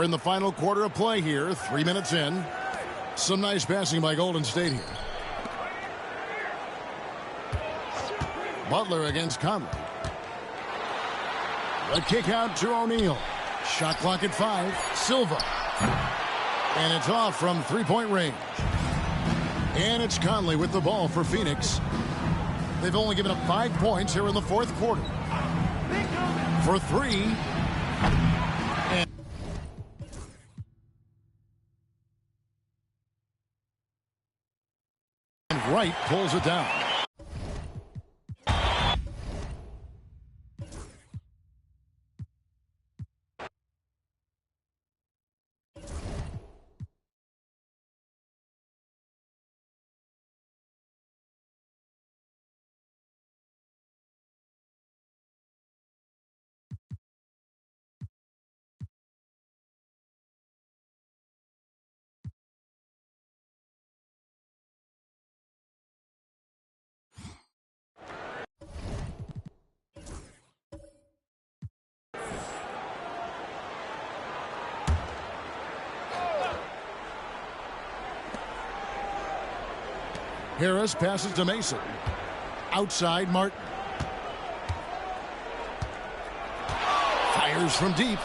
We're in the final quarter of play here. 3 minutes in. Some nice passing by Golden State here. Butler against Conley. The kick out to O'Neal. Shot clock at 5. Silva. And it's off from three-point range. And it's Conley with the ball for Phoenix. They've only given up 5 points here in the fourth quarter. For 3. And Wright pulls it down. Harris passes to Mason. Outside Martin. Fires from deep.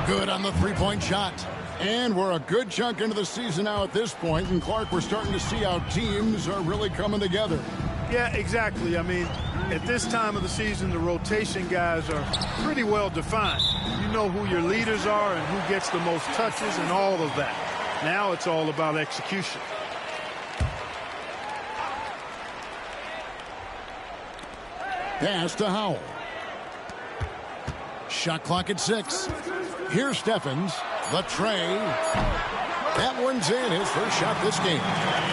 Good on the three-point shot. And we're a good chunk into the season now at this point. And Clark, we're starting to see how teams are really coming together. Yeah, exactly. I mean, at this time of the season, the rotation guys are pretty well defined. You know who your leaders are and who gets the most touches and all of that. Now it's all about execution. Pass to Howell. Shot clock at 6. Here's Stephens. The tray. That one's in. His first shot this game.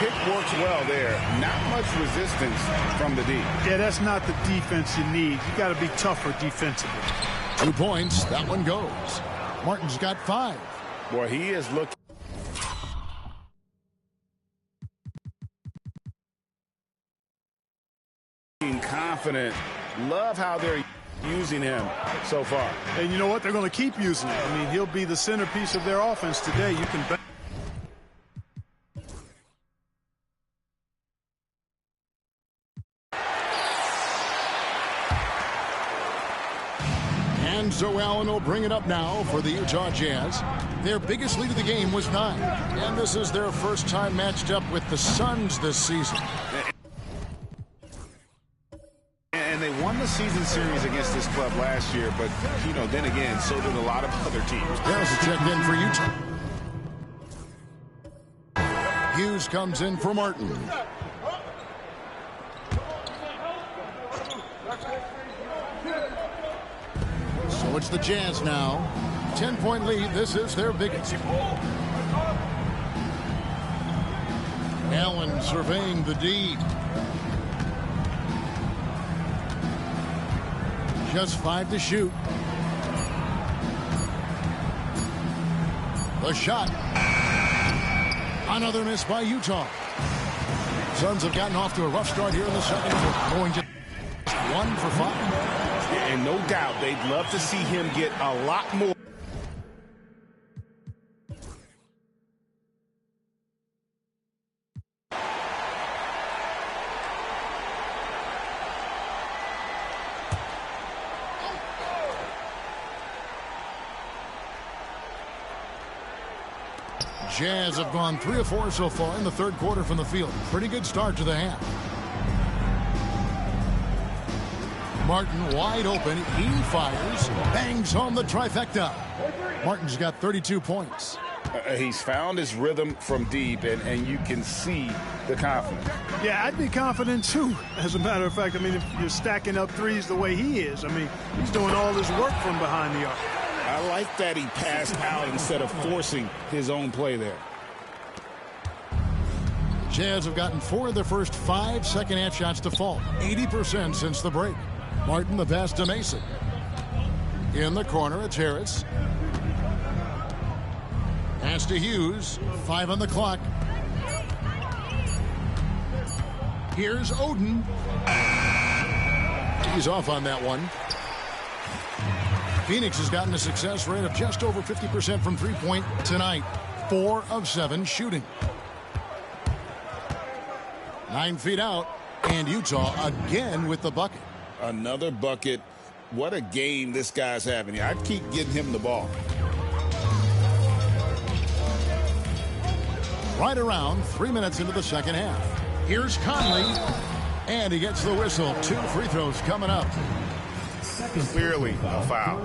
Pick works well there. Not much resistance from the D. Yeah, that's not the defense you need. You got to be tougher defensively. 2 points. That one goes. Martin's got 5. Boy, he is looking confident. Love how they're using him so far. And you know what? They're going to keep using him. I mean, he'll be the centerpiece of their offense today. You can bet. And so Allen will bring it up now for the Utah Jazz. Their biggest lead of the game was 9. And this is their first time matched up with the Suns this season. And they won the season series against this club last year, but, you know, then again, so did a lot of other teams. There's a check in for Utah. Hughes comes in for Martin. So it's the Jazz now. 10-point lead. This is their biggest. Allen surveying the D. Just 5 to shoot. The shot. Another miss by Utah. Suns have gotten off to a rough start here in the second quarter. Going to 1 for 5. And no doubt they'd love to see him get a lot more. Jazz have gone 3 of 4 so far in the third quarter from the field. Pretty good start to the half. Martin wide open. He fires. Bangs home the trifecta. Martin's got 32 points. He's found his rhythm from deep, and you can see the confidence. Yeah, I'd be confident, too. As a matter of fact, I mean, if you're stacking up threes the way he is, I mean, he's doing all his work from behind the arc. I like that he passed out instead of forcing his own play there. Jazz have gotten 4 of their first 5 second-half shots to fall. 80% since the break. Martin the pass to Mason. In the corner, it's Harris. Pass to Hughes. 5 on the clock. Here's Oden. He's off on that one. Phoenix has gotten a success rate of just over 50% from three-point tonight. 4 of 7 shooting. 9 feet out, and Utah again with the bucket. Another bucket. What a game this guy's having here. I'd keep getting him the ball. Right around 3 minutes into the second half. Here's Conley, and he gets the whistle. 2 free throws coming up. Clearly a foul.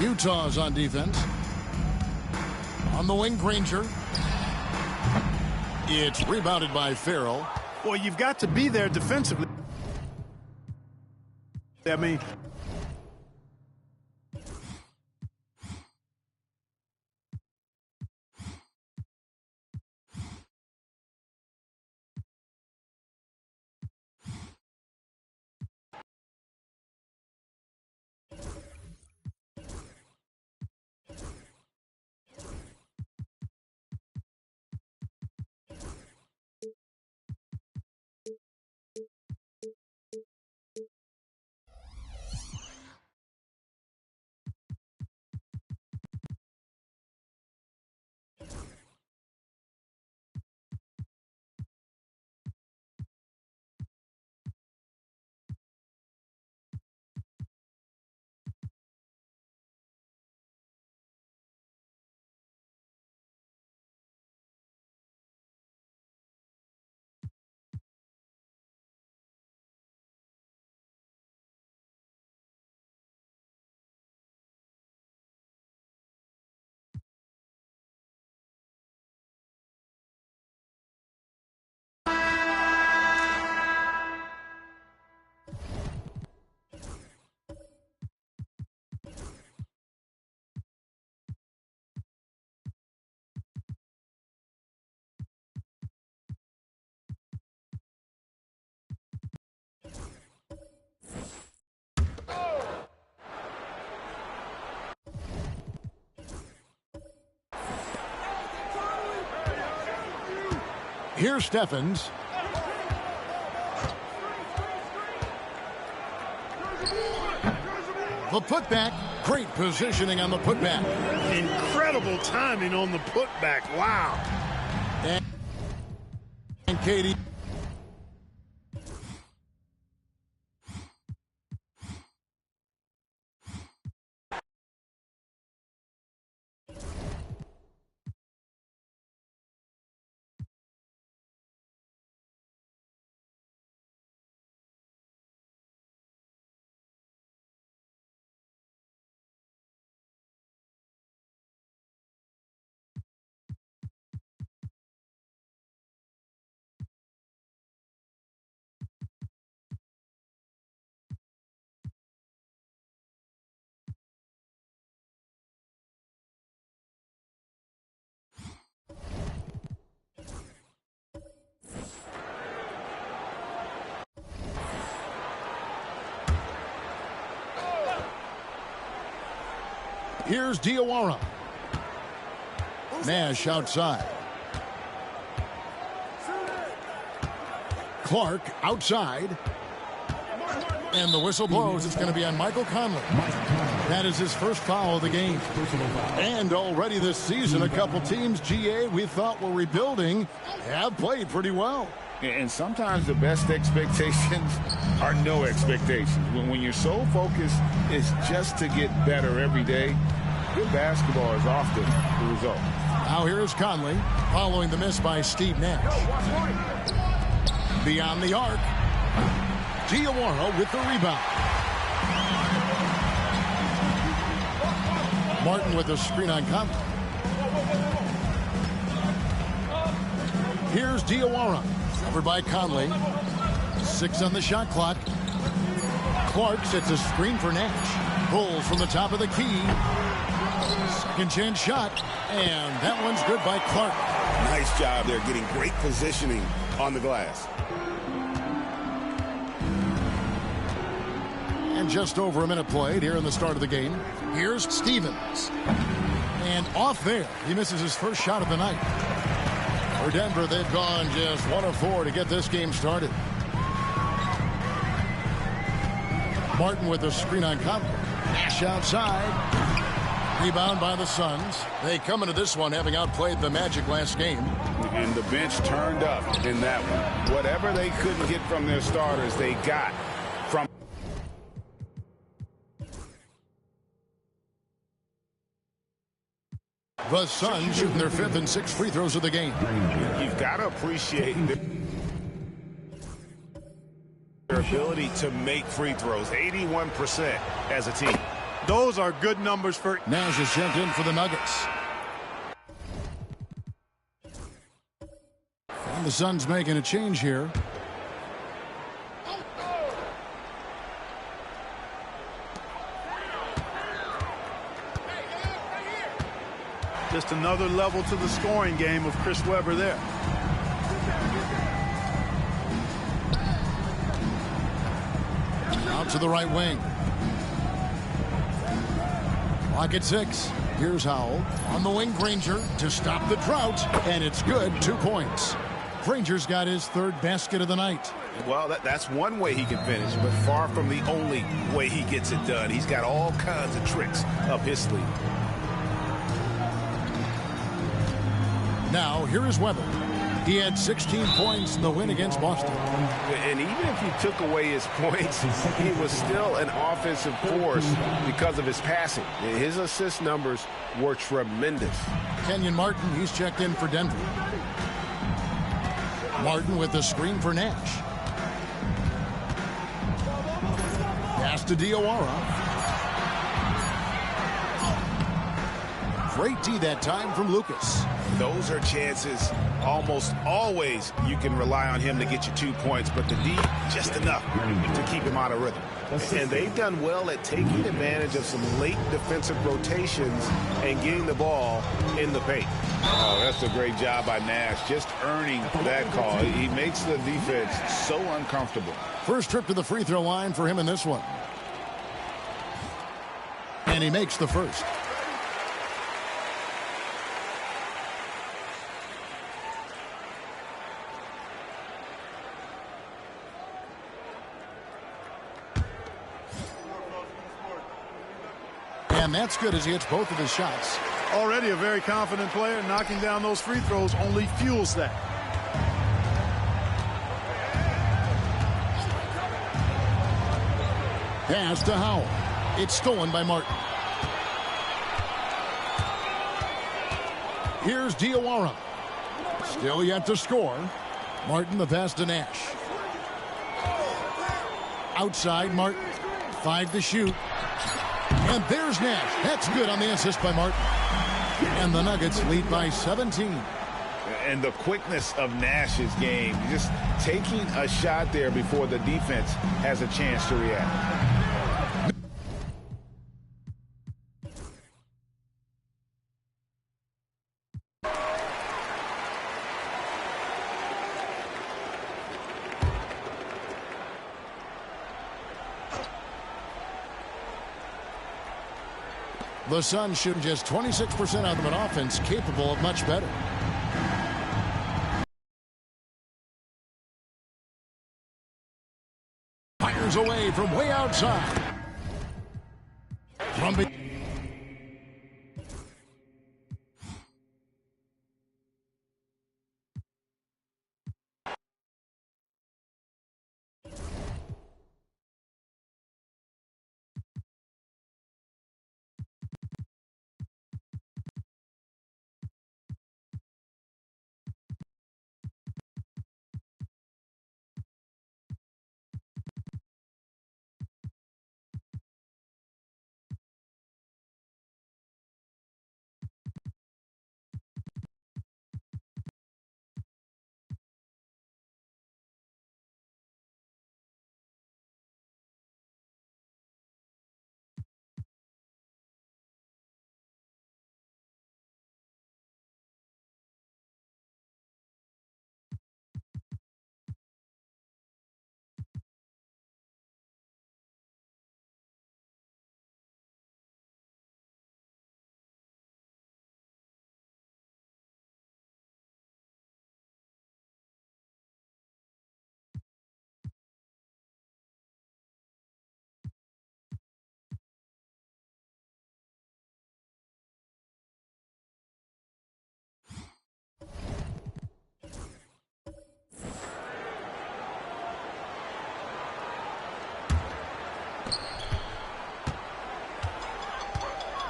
Utah's on defense. On the wing, Granger. It's rebounded by Farrell. Well, you've got to be there defensively. I mean, Here's Steffens. The putback. Great positioning on the putback. incredible timing on the putback. Wow. And Katie. Here's Diawara. Nash outside. Clark outside. And the whistle blows. It's going to be on Michael Conley. That is his first foul of the game. And already this season, a couple teams, GA, we thought were rebuilding, have played pretty well. And sometimes the best expectations are no expectations. When you're so focused, it's just to get better every day. Good basketball is often the result. Now here is Conley following the miss by Steve Nash. Beyond the arc. Diawara with the rebound. Martin with a screen on Conley. Here's Diawara. Covered by Conley. 6 on the shot clock. Clark sets a screen for Nash. Pulls from the top of the key. Second chance shot. And that one's good by Clark. Nice job there, getting great positioning on the glass. And just over a minute played here in the start of the game. Here's Stevens. And off there, he misses his first shot of the night. For Denver, they've gone just 1 of 4 to get this game started. Martin with a screen on Conley. Nash outside. Rebound by the Suns. They come into this one having outplayed the Magic last game. And the bench turned up in that one. Whatever they couldn't get from their starters, they got from. The Suns shooting their 5th and 6th free throws of the game. You've got to appreciate their ability to make free throws. 81% as a team. Those are good numbers for Nash is sent in for the Nuggets. And the Suns making a change here. just another level to the scoring game of Chris Webber there. Out to the right wing. Clock at 6. Here's Howell on the wing. Granger to stop the drought, and it's good. 2 points. Granger's got his 3rd basket of the night. Well, that's one way he can finish, but far from the only way he gets it done. He's got all kinds of tricks up his sleeve. Now, here is Webber. He had 16 points in the win against Boston. And even if you took away his points, he was still an offensive force because of his passing. His assist numbers were tremendous. Kenyon Martin, he's checked in for Denver. Martin with the screen for Nash. Pass to Diawara. Great D that time from Lucas. Those are chances almost always you can rely on him to get you 2 points, but the D just enough to keep him out of rhythm. And they've done well at taking advantage of some late defensive rotations and getting the ball in the paint. Oh, that's a great job by Nash, just earning that call. He makes the defense so uncomfortable. First trip to the free throw line for him in this one. And he makes the first. And that's good as he hits both of his shots. Already a very confident player. Knocking down those free throws only fuels that. Pass to Howell. It's stolen by Martin. Here's Diawara. Still yet to score. Martin the pass to Nash. Outside Martin. 5 to shoot. And there's Nash. That's good on the assist by Martin. And the Nuggets lead by 17. And the quickness of Nash's game, just taking a shot there before the defense has a chance to react. The Suns shooting just 26% out of an offense capable of much better. Fires away from way outside. From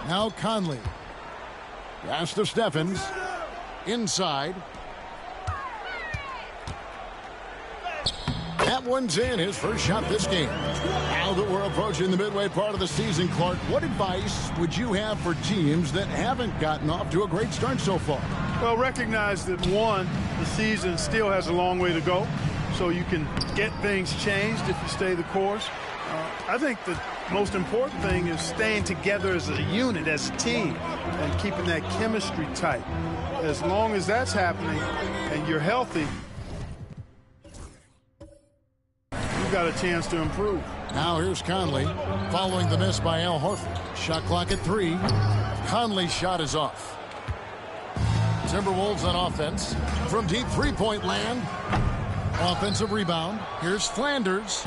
Now Conley. Pass to Stephens. Inside. That one's in, his first shot this game. Now that we're approaching the midway part of the season, Clark, what advice would you have for teams that haven't gotten off to a great start so far? Well, recognize that, one, the season still has a long way to go, so you can get things changed if you stay the course. I think the most important thing is staying together as a unit, as a team, and keeping that chemistry tight. As long as that's happening and you're healthy, you've got a chance to improve. Now here's Conley following the miss by Al Horford. Shot clock at 3. Conley's shot is off. Timberwolves on offense from deep three-point land. Offensive rebound. Here's Flanders.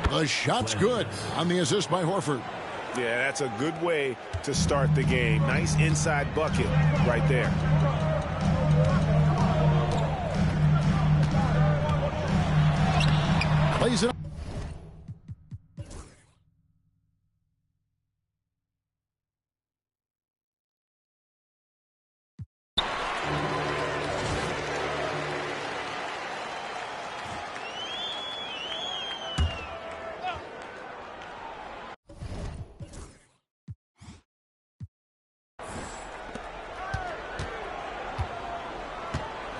The shot's good on the assist by Horford. Yeah, that's a good way to start the game. Nice inside bucket right there. Plays it up.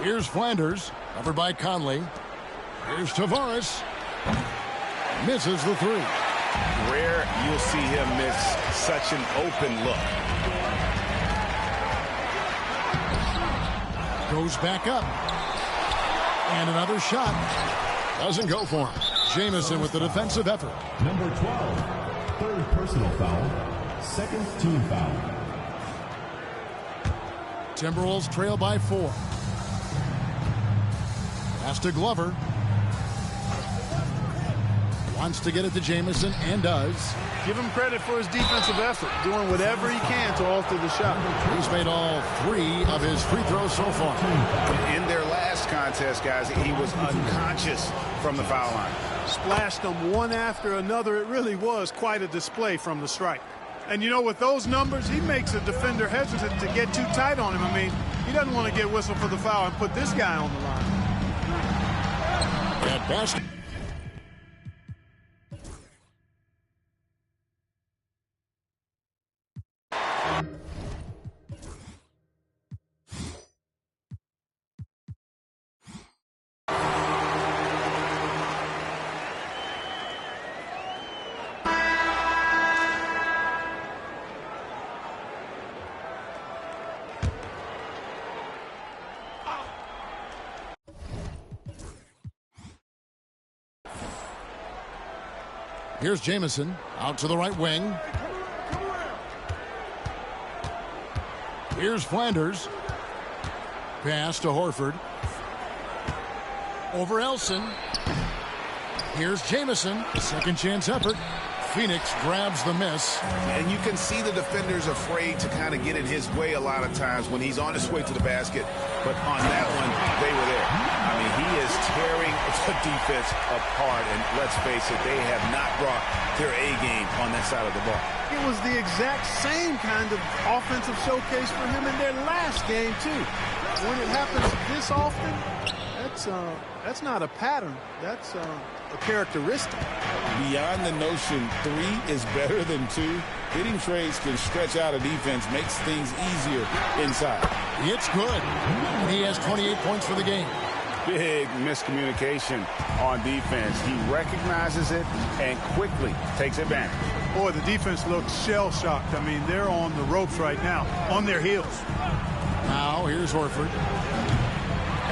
Here's Flanders, covered by Conley. Here's Tavares. Misses the 3. Rare you'll see him miss such an open look. Goes back up. And another shot. Doesn't go for him. Jamison with the defensive effort. Number 12, third personal foul, second team foul. Timberwolves trail by 4. Pass to Glover. Wants to get it to Jamison and does. Give him credit for his defensive effort, doing whatever he can to alter the shot. He's made all 3 of his free throws so far. In their last contest, guys, he was unconscious from the foul line. Splashed them one after another. It really was quite a display from the stripe. And, you know, with those numbers, he makes a defender hesitant to get too tight on him. I mean, he doesn't want to get whistled for the foul and put this guy on the line. At basket. Here's Jamison out to the right wing. Here's Flanders. Pass to Horford. Over Elson. Here's Jamison. A second chance effort. Phoenix grabs the miss. And you can see the defenders afraid to kind of get in his way a lot of times when he's on his way to the basket. But on that one, they were there. I mean, he is tearing the defense apart. And let's face it, they have not brought their A game on that side of the ball. It was the exact same kind of offensive showcase for him in their last game, too. When it happens this often, that's not a pattern. That's a characteristic. Beyond the notion 3 is better than 2, hitting trades can stretch out a defense, makes things easier inside. It's good. He has 28 points for the game. Big miscommunication on defense. He recognizes it and quickly takes advantage. Boy, the defense looks shell-shocked. I mean, they're on the ropes right now, on their heels. Now, here's Horford.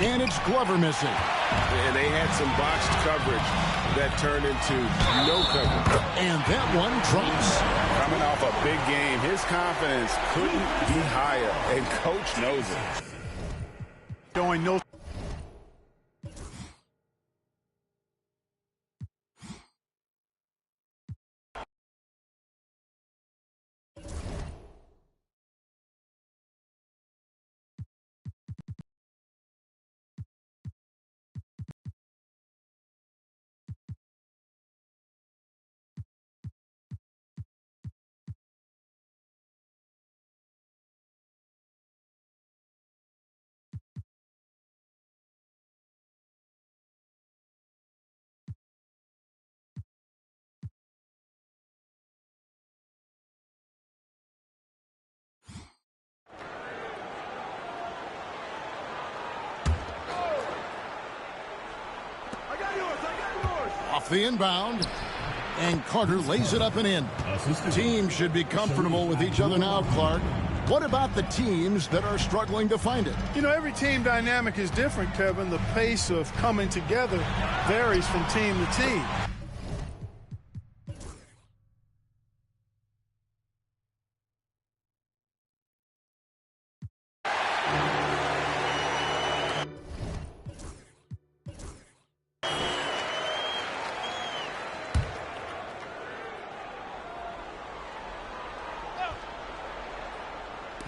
And it's Glover missing. And they had some boxed coverage that turned into no coverage. And that one drops. Coming off a big game, his confidence couldn't be higher, and coach knows it. Showing no Off the inbound. And Carter lays it up and in. Teams should be comfortable with each other now, Clark. What about the teams that are struggling to find it? You know, every team dynamic is different, Kevin. The pace of coming together varies from team to team.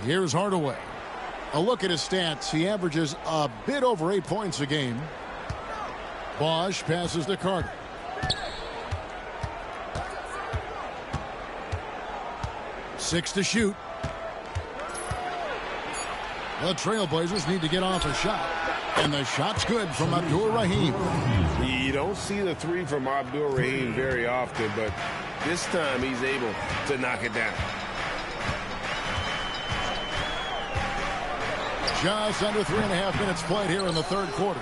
Here's Hardaway. A look at his stats. He averages a bit over 8 points a game. Bosch passes to Carter. Six to shoot. The Trailblazers need to get off a shot. And the shot's good from Abdur-Rahim. You don't see the three from Abdur-Rahim very often, but this time he's able to knock it down. Just under 3.5 minutes played here in the third quarter.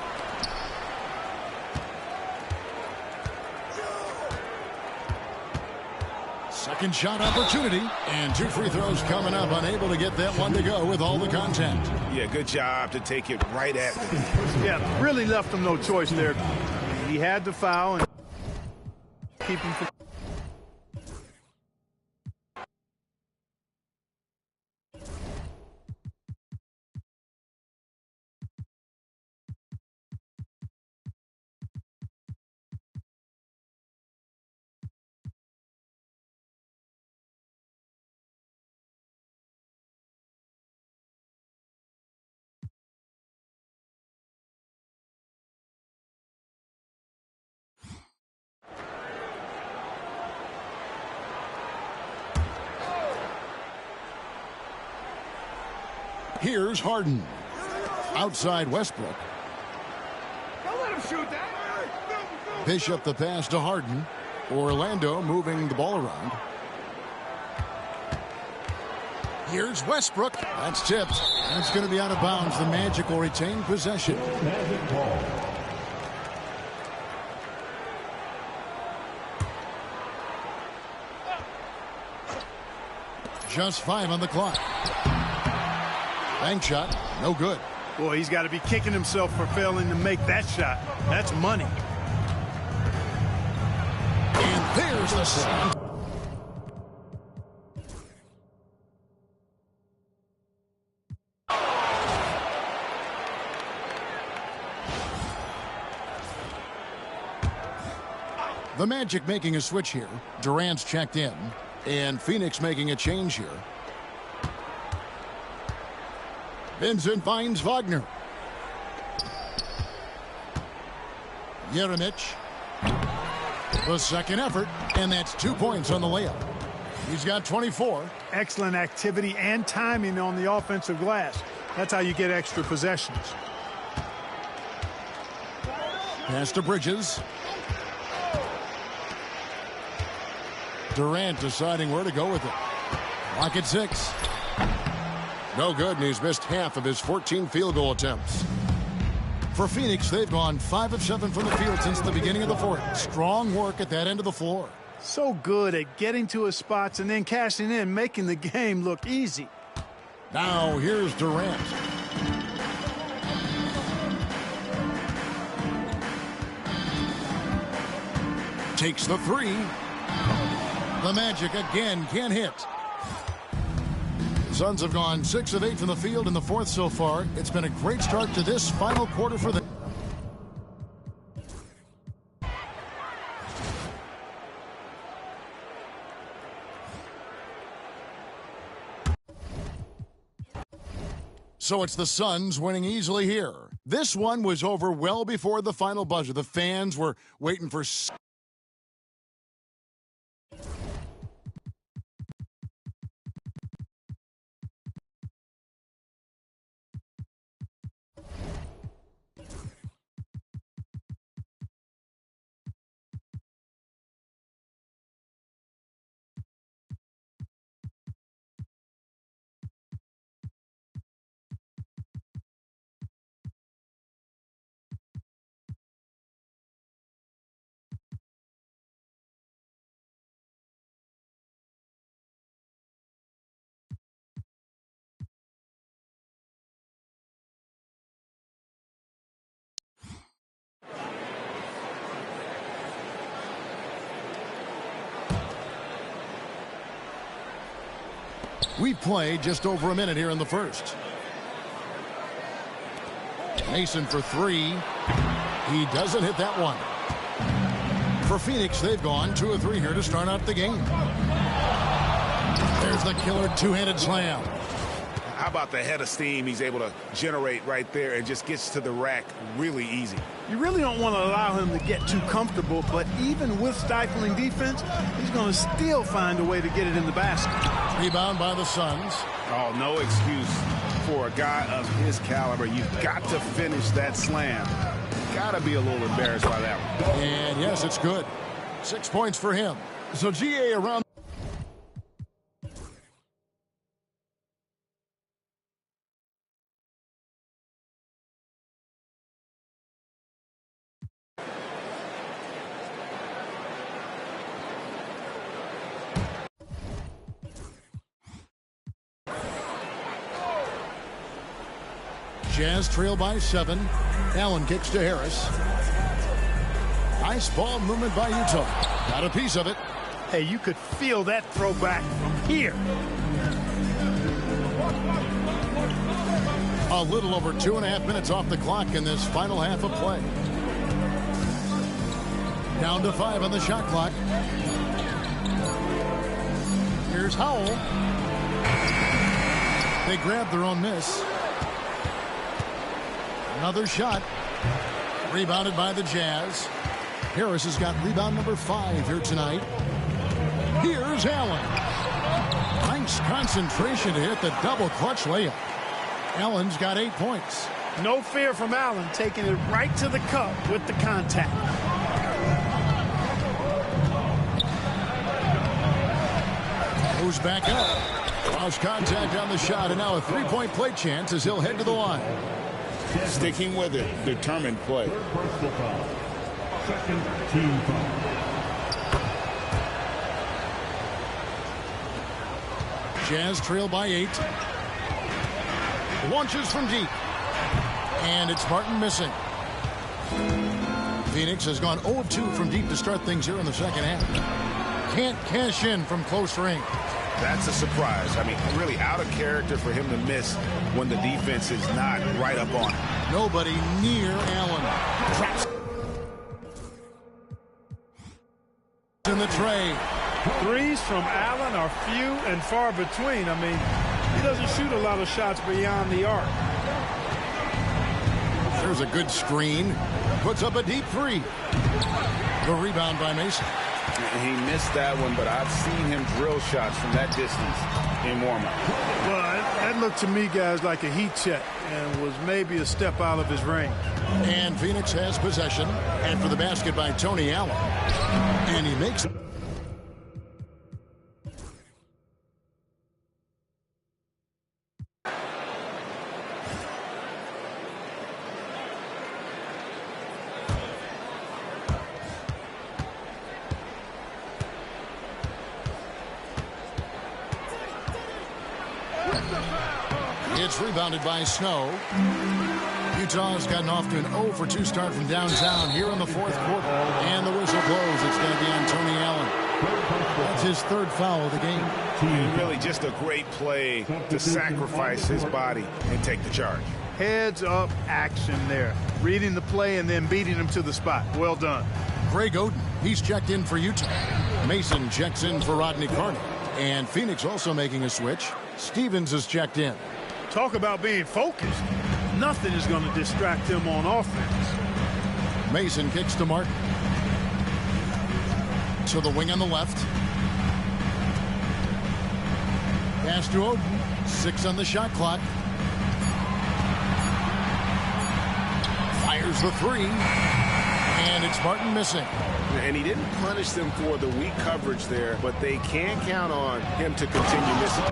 Second shot opportunity. And 2 free throws coming up. Unable to get that one to go with all the contact. Yeah, good job to take it right at them. Yeah, really left him no choice there. He had to foul and keep him from... Here's Harden. Outside Westbrook. Don't let him shoot that. Bishop the pass to Harden. Orlando moving the ball around. Here's Westbrook. That's tipped. That's going to be out of bounds. The Magic will retain possession. Magic ball. Just 5 on the clock. Bank shot, no good. Boy, he's got to be kicking himself for failing to make that shot. That's money. And there's the shot. The Magic making a switch here. Durant's checked in. And Phoenix making a change here. Vincent finds Wagner. Jeremic. The second effort, and that's 2 points on the layup. He's got 24. Excellent activity and timing on the offensive glass. That's how you get extra possessions. Pass to Bridges. Durant deciding where to go with it. Clock at 6. No good, and he's missed half of his 14 field goal attempts. For Phoenix, they've gone 5 of 7 from the field since the beginning of the fourth. Strong work at that end of the floor. So good at getting to his spots and then cashing in, making the game look easy. Now here's Durant. Takes the 3. The Magic again can't hit. Suns have gone 6 of 8 from the field in the fourth so far. It's been a great start to this final quarter for them. So it's the Suns winning easily here. This one was over well before the final buzzer. The fans were waiting for... We've played just over a minute here in the first. Mason for three. He doesn't hit that one. For Phoenix, they've gone 2 of 3 here to start out the game. There's the killer two-handed slam. How about the head of steam he's able to generate right there and just gets to the rack really easy. You really don't want to allow him to get too comfortable, but even with stifling defense, he's going to still find a way to get it in the basket. Rebound by the Suns. Oh, no excuse for a guy of his caliber. You've got to finish that slam. Got to be a little embarrassed by that one. And yes, it's good. 6 points for him. So GA around. Jazz trail by 7. Allen kicks to Harris. Nice ball movement by Utah. Got a piece of it. Hey, you could feel that throwback from here. A little over 2.5 minutes off the clock in this final half of play. Down to 5 on the shot clock. Here's Howell. They grab their own miss. Another shot. Rebounded by the Jazz. Harris has got rebound number 5 here tonight. Here's Allen. Nice concentration to hit the double clutch layup. Allen's got 8 points. No fear from Allen, taking it right to the cup with the contact. Moves back up. Lost contact on the shot, and now a 3-point play chance as he'll head to the line. Sticking with it. Determined play. Personal foul. Second team foul. Jazz trail by 8. Launches from deep. And it's Martin missing. Phoenix has gone 0 of 2 from deep to start things here in the second half. Can't cash in from close range. That's a surprise. I mean, really out of character for him to miss when the defense is not right up on him. Nobody near Allen. Traps in the tray. Threes from Allen are few and far between. I mean, he doesn't shoot a lot of shots beyond the arc. There's a good screen. Puts up a deep 3. The rebound by Mason. He missed that one, but I've seen him drill shots from that distance in warm-up. Well, that looked to me, guys, like a heat check and was maybe a step out of his range. And Phoenix has possession after the basket by Tony Allen. And he makes it. It's rebounded by Snow. Utah's gotten off to an 0 for 2 start from downtown here in the fourth quarter. And the whistle blows. It's going to be on Tony Allen. That's his 3rd foul of the game. And really just a great play to sacrifice his body and take the charge. Heads up action there. Reading the play and then beating him to the spot. Well done. Greg Oden, he's checked in for Utah. Mason checks in for Rodney Carter. And Phoenix also making a switch. Stevens has checked in. Talk about being focused. Nothing is going to distract him on offense. Mason kicks to Martin. To the wing on the left. Pass to Oden. 6 on the shot clock. Fires the 3. And it's Martin missing. And he didn't punish them for the weak coverage there, but they can count on him to continue missing.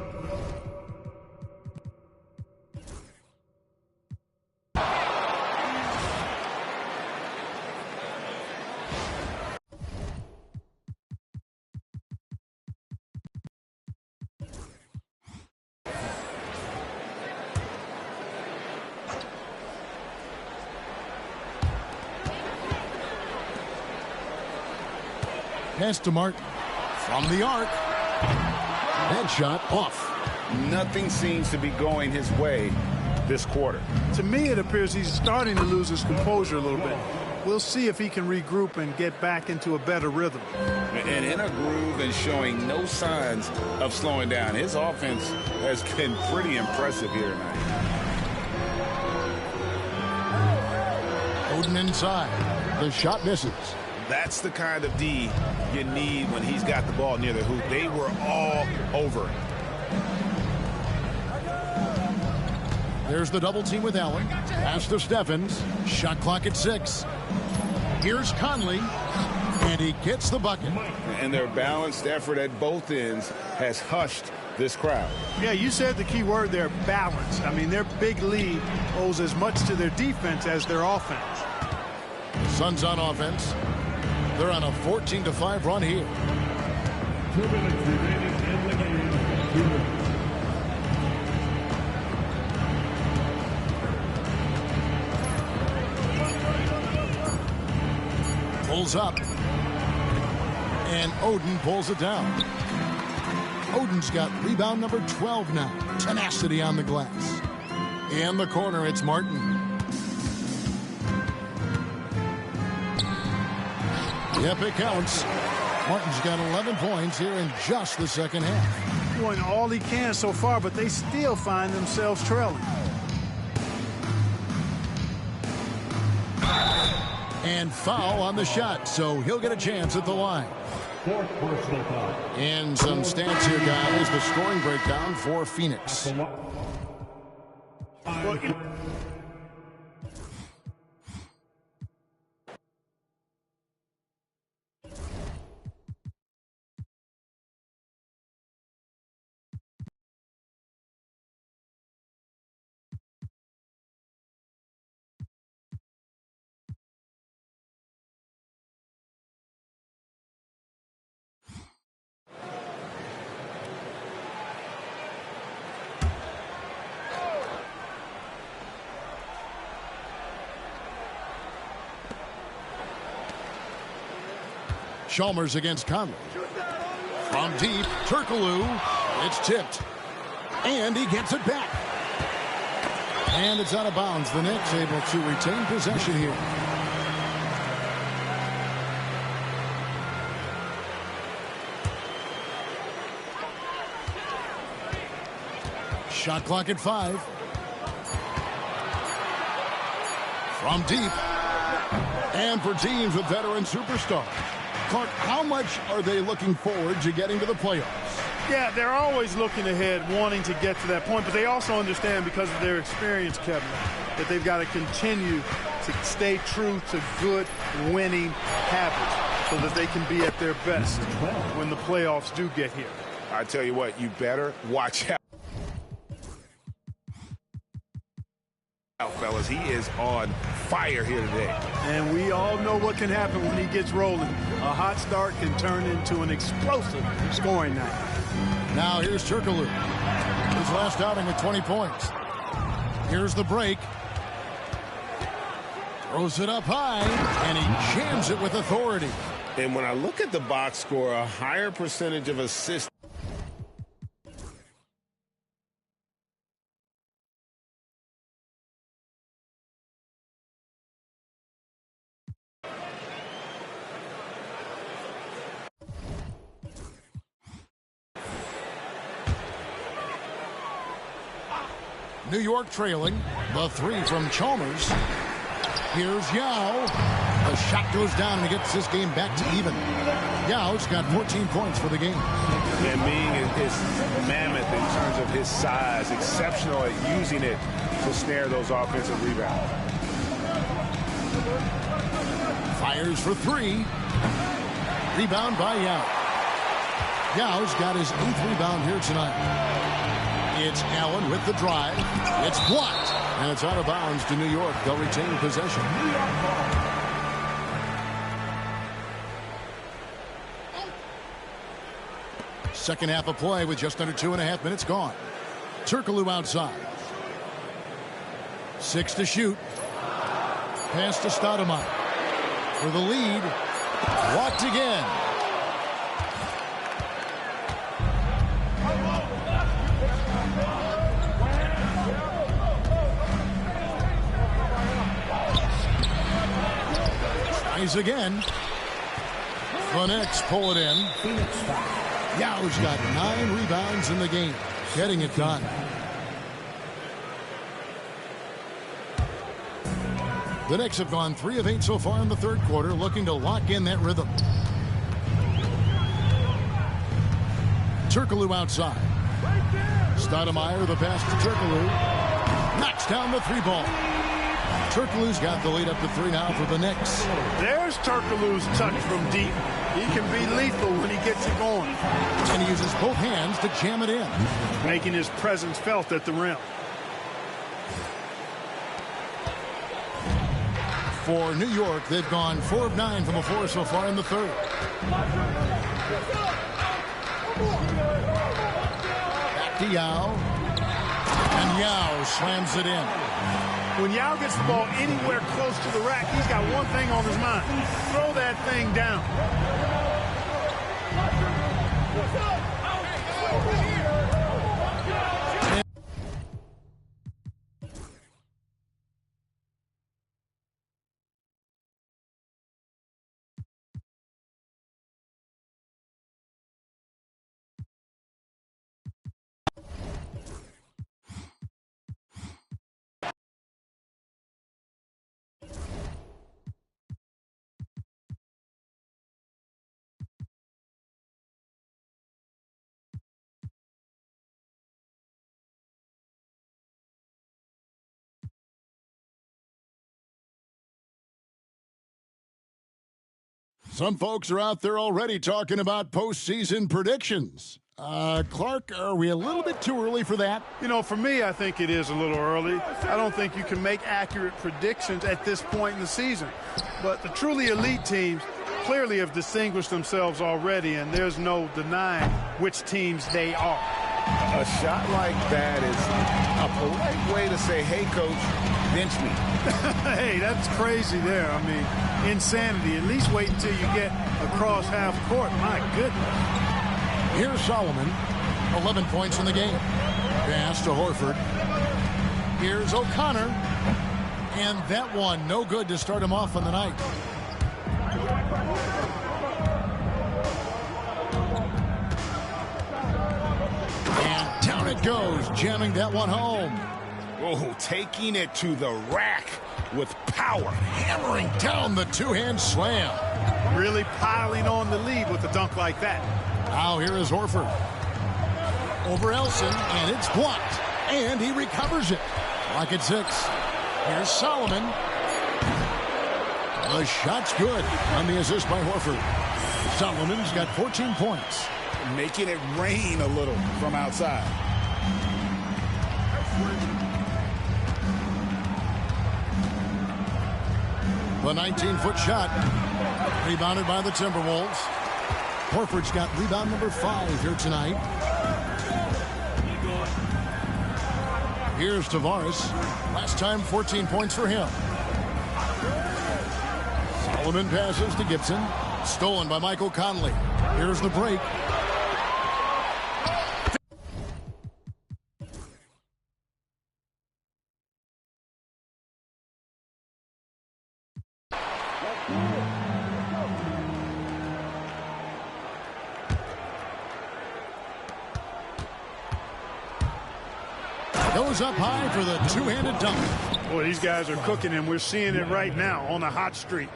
Pass to Martin. From the arc. That shot off. nothing seems to be going his way this quarter. To me, it appears he's starting to lose his composure a little bit. We'll see if he can regroup and get back into a better rhythm. And in a groove and showing no signs of slowing down. His offense has been pretty impressive here tonight. Oden inside. The shot misses. That's the kind of D you need when he's got the ball near the hoop. They were all over it. There's the double team with Allen. Pass to Steffens. Shot clock at 6. Here's Conley. And he gets the bucket. And their balanced effort at both ends has hushed this crowd. Yeah, you said the key word there, balance. I mean, their big lead owes as much to their defense as their offense. Suns on offense. They're on a 14-5 run here. 2 minutes remaining in the game. 2 minutes. Pulls up. And Oden pulls it down. Oden's got rebound number 12 now. Tenacity on the glass. In the corner, it's Martin. Yep, it counts. Martin's got 11 points here in just the second half. Doing all he can so far, but they still find themselves trailing. And foul on the shot, so he'll get a chance at the line. 4th personal foul. And some stats here, guys. The scoring breakdown for Phoenix. Chalmers against Conley. From deep, Turkoglu. It's tipped. And he gets it back. And it's out of bounds. The Knicks able to retain possession here. Shot clock at 5. From deep. And for teams with veteran superstars. Clark, how much are they looking forward to getting to the playoffs? Yeah, they're always looking ahead, wanting to get to that point, but they also understand because of their experience, Kevin, that they've got to continue to stay true to good winning habits so that they can be at their best when the playoffs do get here. I tell you what, you better watch out. Fellas, he is on fire here today. And we all know what can happen when he gets rolling. A hot start can turn into an explosive scoring night. Now here's Turkoglu. His last outing with 20 points. Here's the break. Throws it up high, and he jams it with authority. And when I look at the box score, a higher percentage of assists. New York trailing. The 3 from Chalmers. Here's Yao. The shot goes down and he gets this game back to even. Yao's got 14 points for the game. And being is mammoth in terms of his size, exceptional at using it to snare those offensive rebounds. Fires for 3. Rebound by Yao. Yao's got his 8th rebound here tonight. It's Allen with the drive. It's blocked. And it's out of bounds to New York. They'll retain possession. Second half of play with just under 2.5 minutes gone. Turkoglu outside. 6 to shoot. Pass to Stoudemire. For the lead. Walked again. Tries again. The Knicks pull it in. Yao's got 9 rebounds in the game, getting it done. The Knicks have gone 3 of 8 so far in the third quarter, looking to lock in that rhythm. Turkoglu outside. Stoudemire, the pass to Turkoglu. Knocks down the 3 ball. Turkoglu's got the lead up to 3 now for the Knicks. There's Turkoglu's touch from deep. He can be lethal when he gets it going. And he uses both hands to jam it in. Making his presence felt at the rim. For New York, they've gone 4 of 9 from the floor so far in the third. Back to Yao. And Yao slams it in. When Yao gets the ball anywhere close to the rack, he's got one thing on his mind. Throw that thing down. Some folks are out there already talking about postseason predictions. Clark, are we a little bit too early for that? You know, for me, I think it is a little early. I don't think you can make accurate predictions at this point in the season. But the truly elite teams clearly have distinguished themselves already, and there's no denying which teams they are. A shot like that is a polite way to say, hey, coach, bench me. Hey, that's crazy there. I mean, insanity. At least wait until you get across half court. My goodness. Here's Solomon, 11 points in the game. Pass to Horford. Here's O'Connor. And that one, no good to start him off on the night. And down it goes, jamming that one home. Oh, taking it to the rack with power. Hammering down the two-hand slam. Really piling on the lead with a dunk like that. Now here is Horford. Over Elson, and it's blocked. And he recovers it. Clock at 6. Here's Solomon. The shot's good on the assist by Horford. Solomon's got 14 points. Making it rain a little from outside. The 19-foot shot. Rebounded by the Timberwolves. Horford's got rebound number 5 here tonight. Here's Tavares. Last time, 14 points for him. Solomon passes to Gibson. Stolen by Michael Conley. Here's the break. Goes up high for the two-handed dunk. Boy, these guys are cooking, and we're seeing it right now on a hot streak.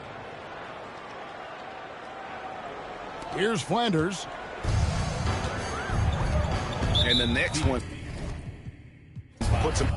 Here's Flanders. And the next one puts him.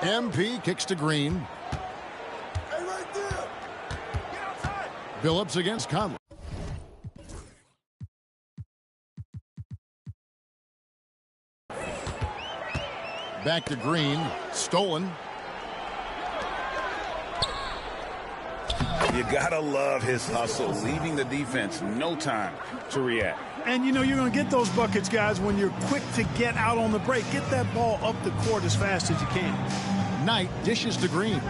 MP kicks to Green. Phillips against Conley. Back to Green. Stolen. You gotta love his hustle, leaving the defense no time to react. And, you know, you're going to get those buckets, guys, when you're quick to get out on the break. Get that ball up the court as fast as you can. Knight dishes to Green.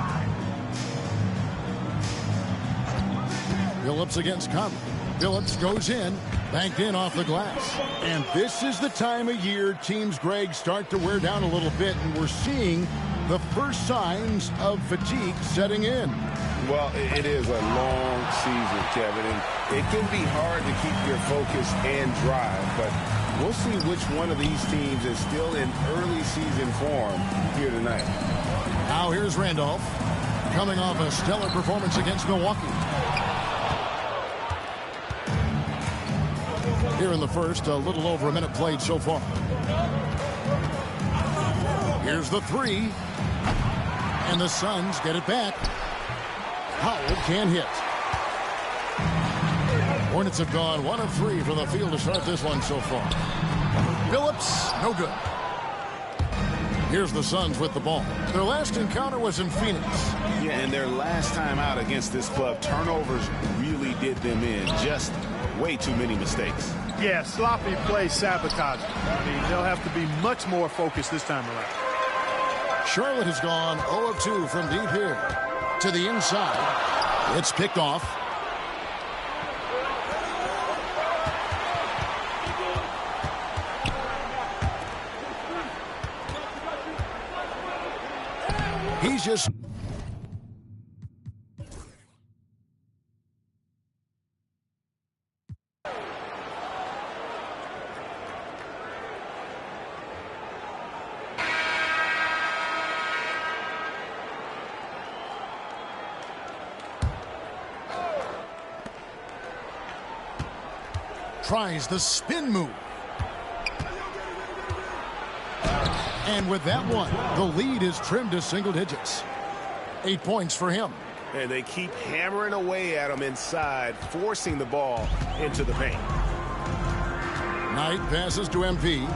Phillips against Conley. Phillips goes in, banked in off the glass. And this is the time of year teams, Greg, start to wear down a little bit, and we're seeing the first signs of fatigue setting in. Well, it is a long season, Kevin, and it can be hard to keep your focus and drive, but we'll see which one of these teams is still in early season form here tonight. Now here's Randolph, coming off a stellar performance against Milwaukee. Here in the first, a little over a minute played so far. Here's the three, and the Suns get it back. Howard can't hit. Hornets have gone 1 of 3 from the field to start this one so far. Phillips, no good. Here's the Suns with the ball. Their last encounter was in Phoenix. Yeah, and their last time out against this club, turnovers really did them in. Just way too many mistakes. Yeah, sloppy play sabotage. I mean, they'll have to be much more focused this time around. Charlotte has gone 0 of 2 from deep here. To the inside. It's picked off. He's just... tries the spin move. And with that one, the lead is trimmed to single digits. 8 points for him. And they keep hammering away at him inside, forcing the ball into the paint. Knight passes to MP.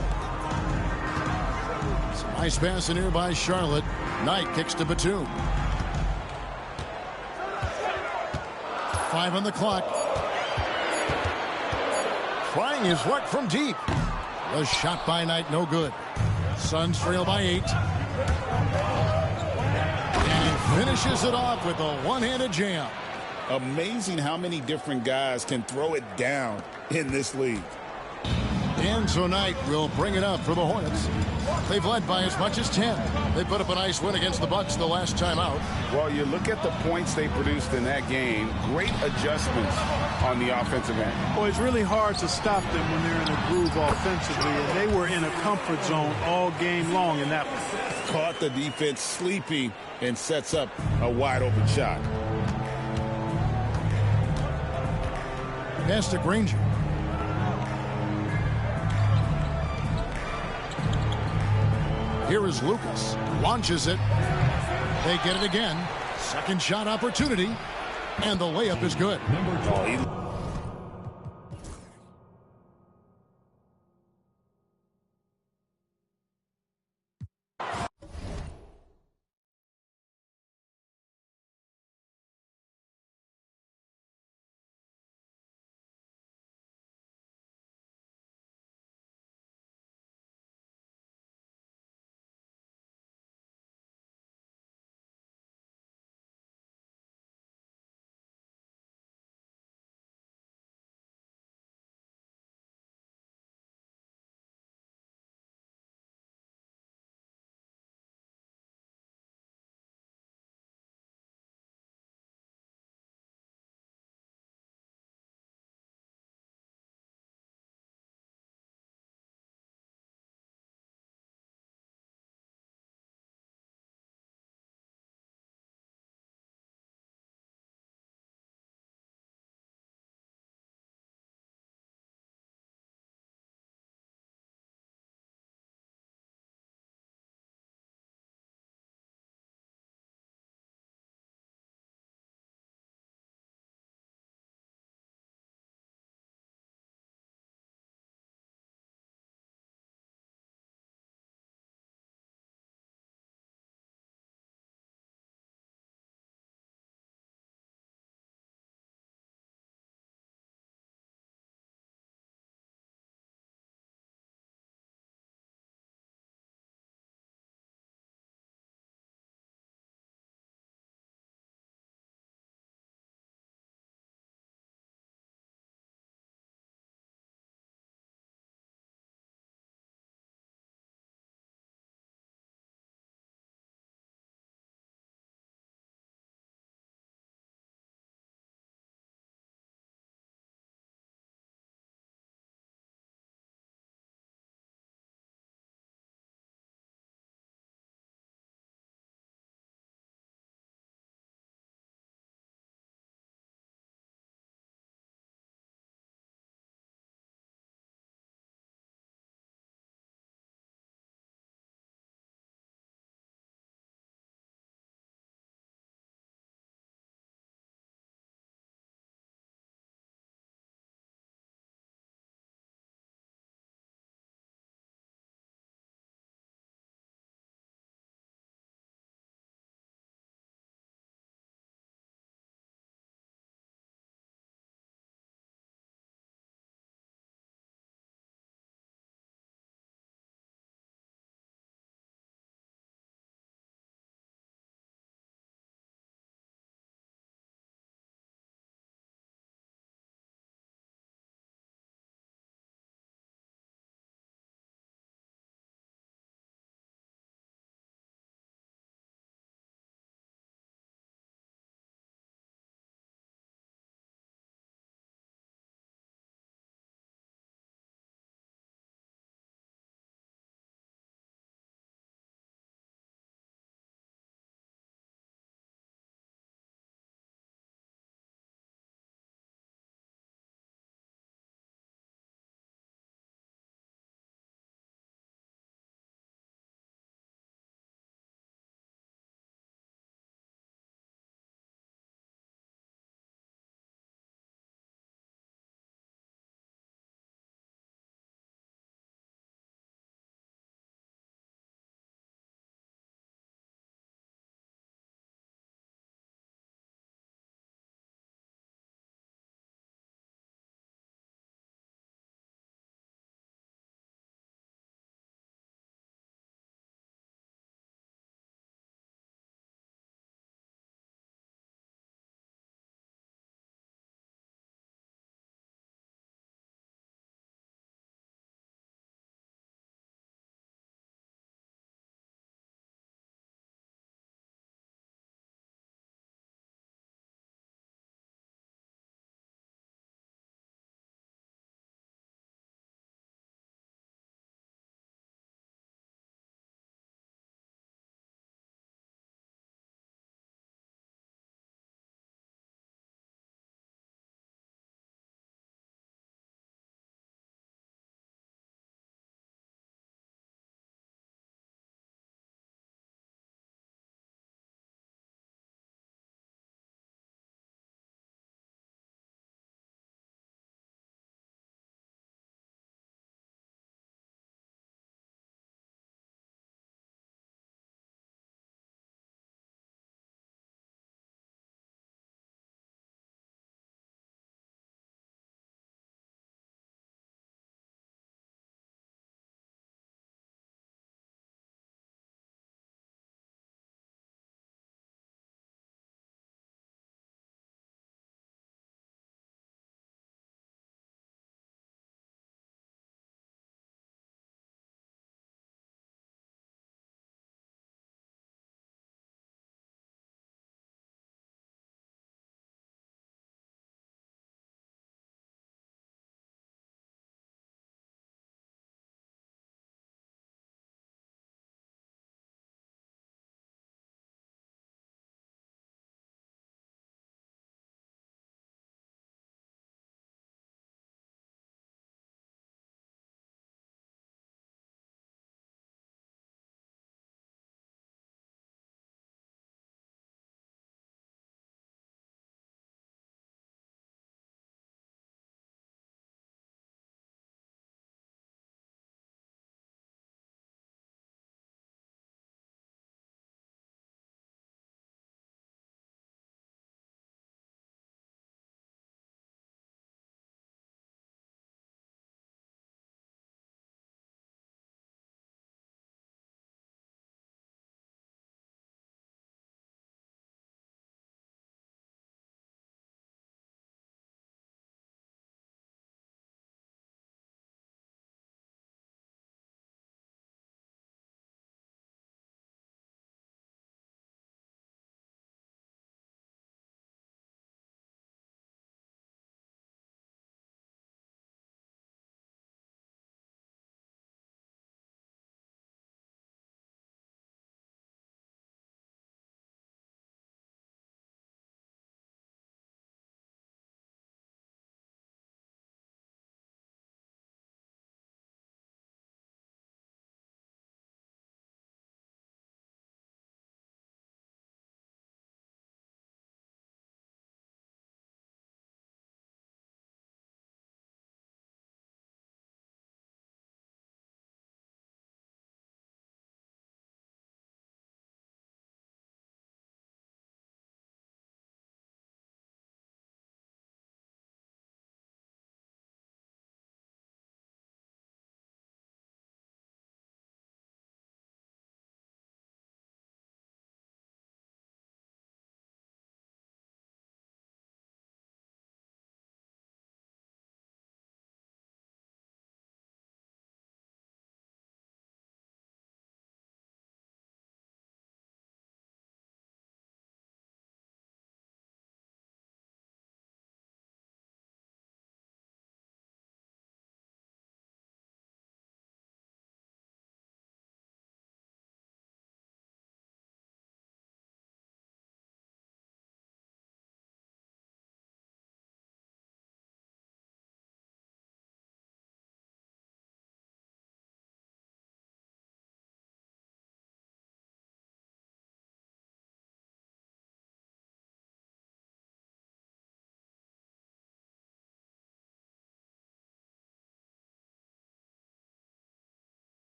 Some nice pass in here by Charlotte. Knight kicks to Batum. 5 on the clock. Trying his luck from deep. The shot by Knight, no good. Suns trail by 8. And he finishes it off with a one-handed jam. Amazing how many different guys can throw it down in this league. And so Knight will bring it up for the Hornets. They've led by as much as 10. They put up a nice win against the Bucks the last time out. Well, you look at the points they produced in that game. Great adjustments on the offensive end. Boy, it's really hard to stop them when they're in a groove offensively, and they were in a comfort zone all game long in that one. Caught the defense sleeping and sets up a wide-open shot. Pass to Granger. Here is Lucas. Launches it. They get it again. Second shot opportunity. And the layup is good. Number 12.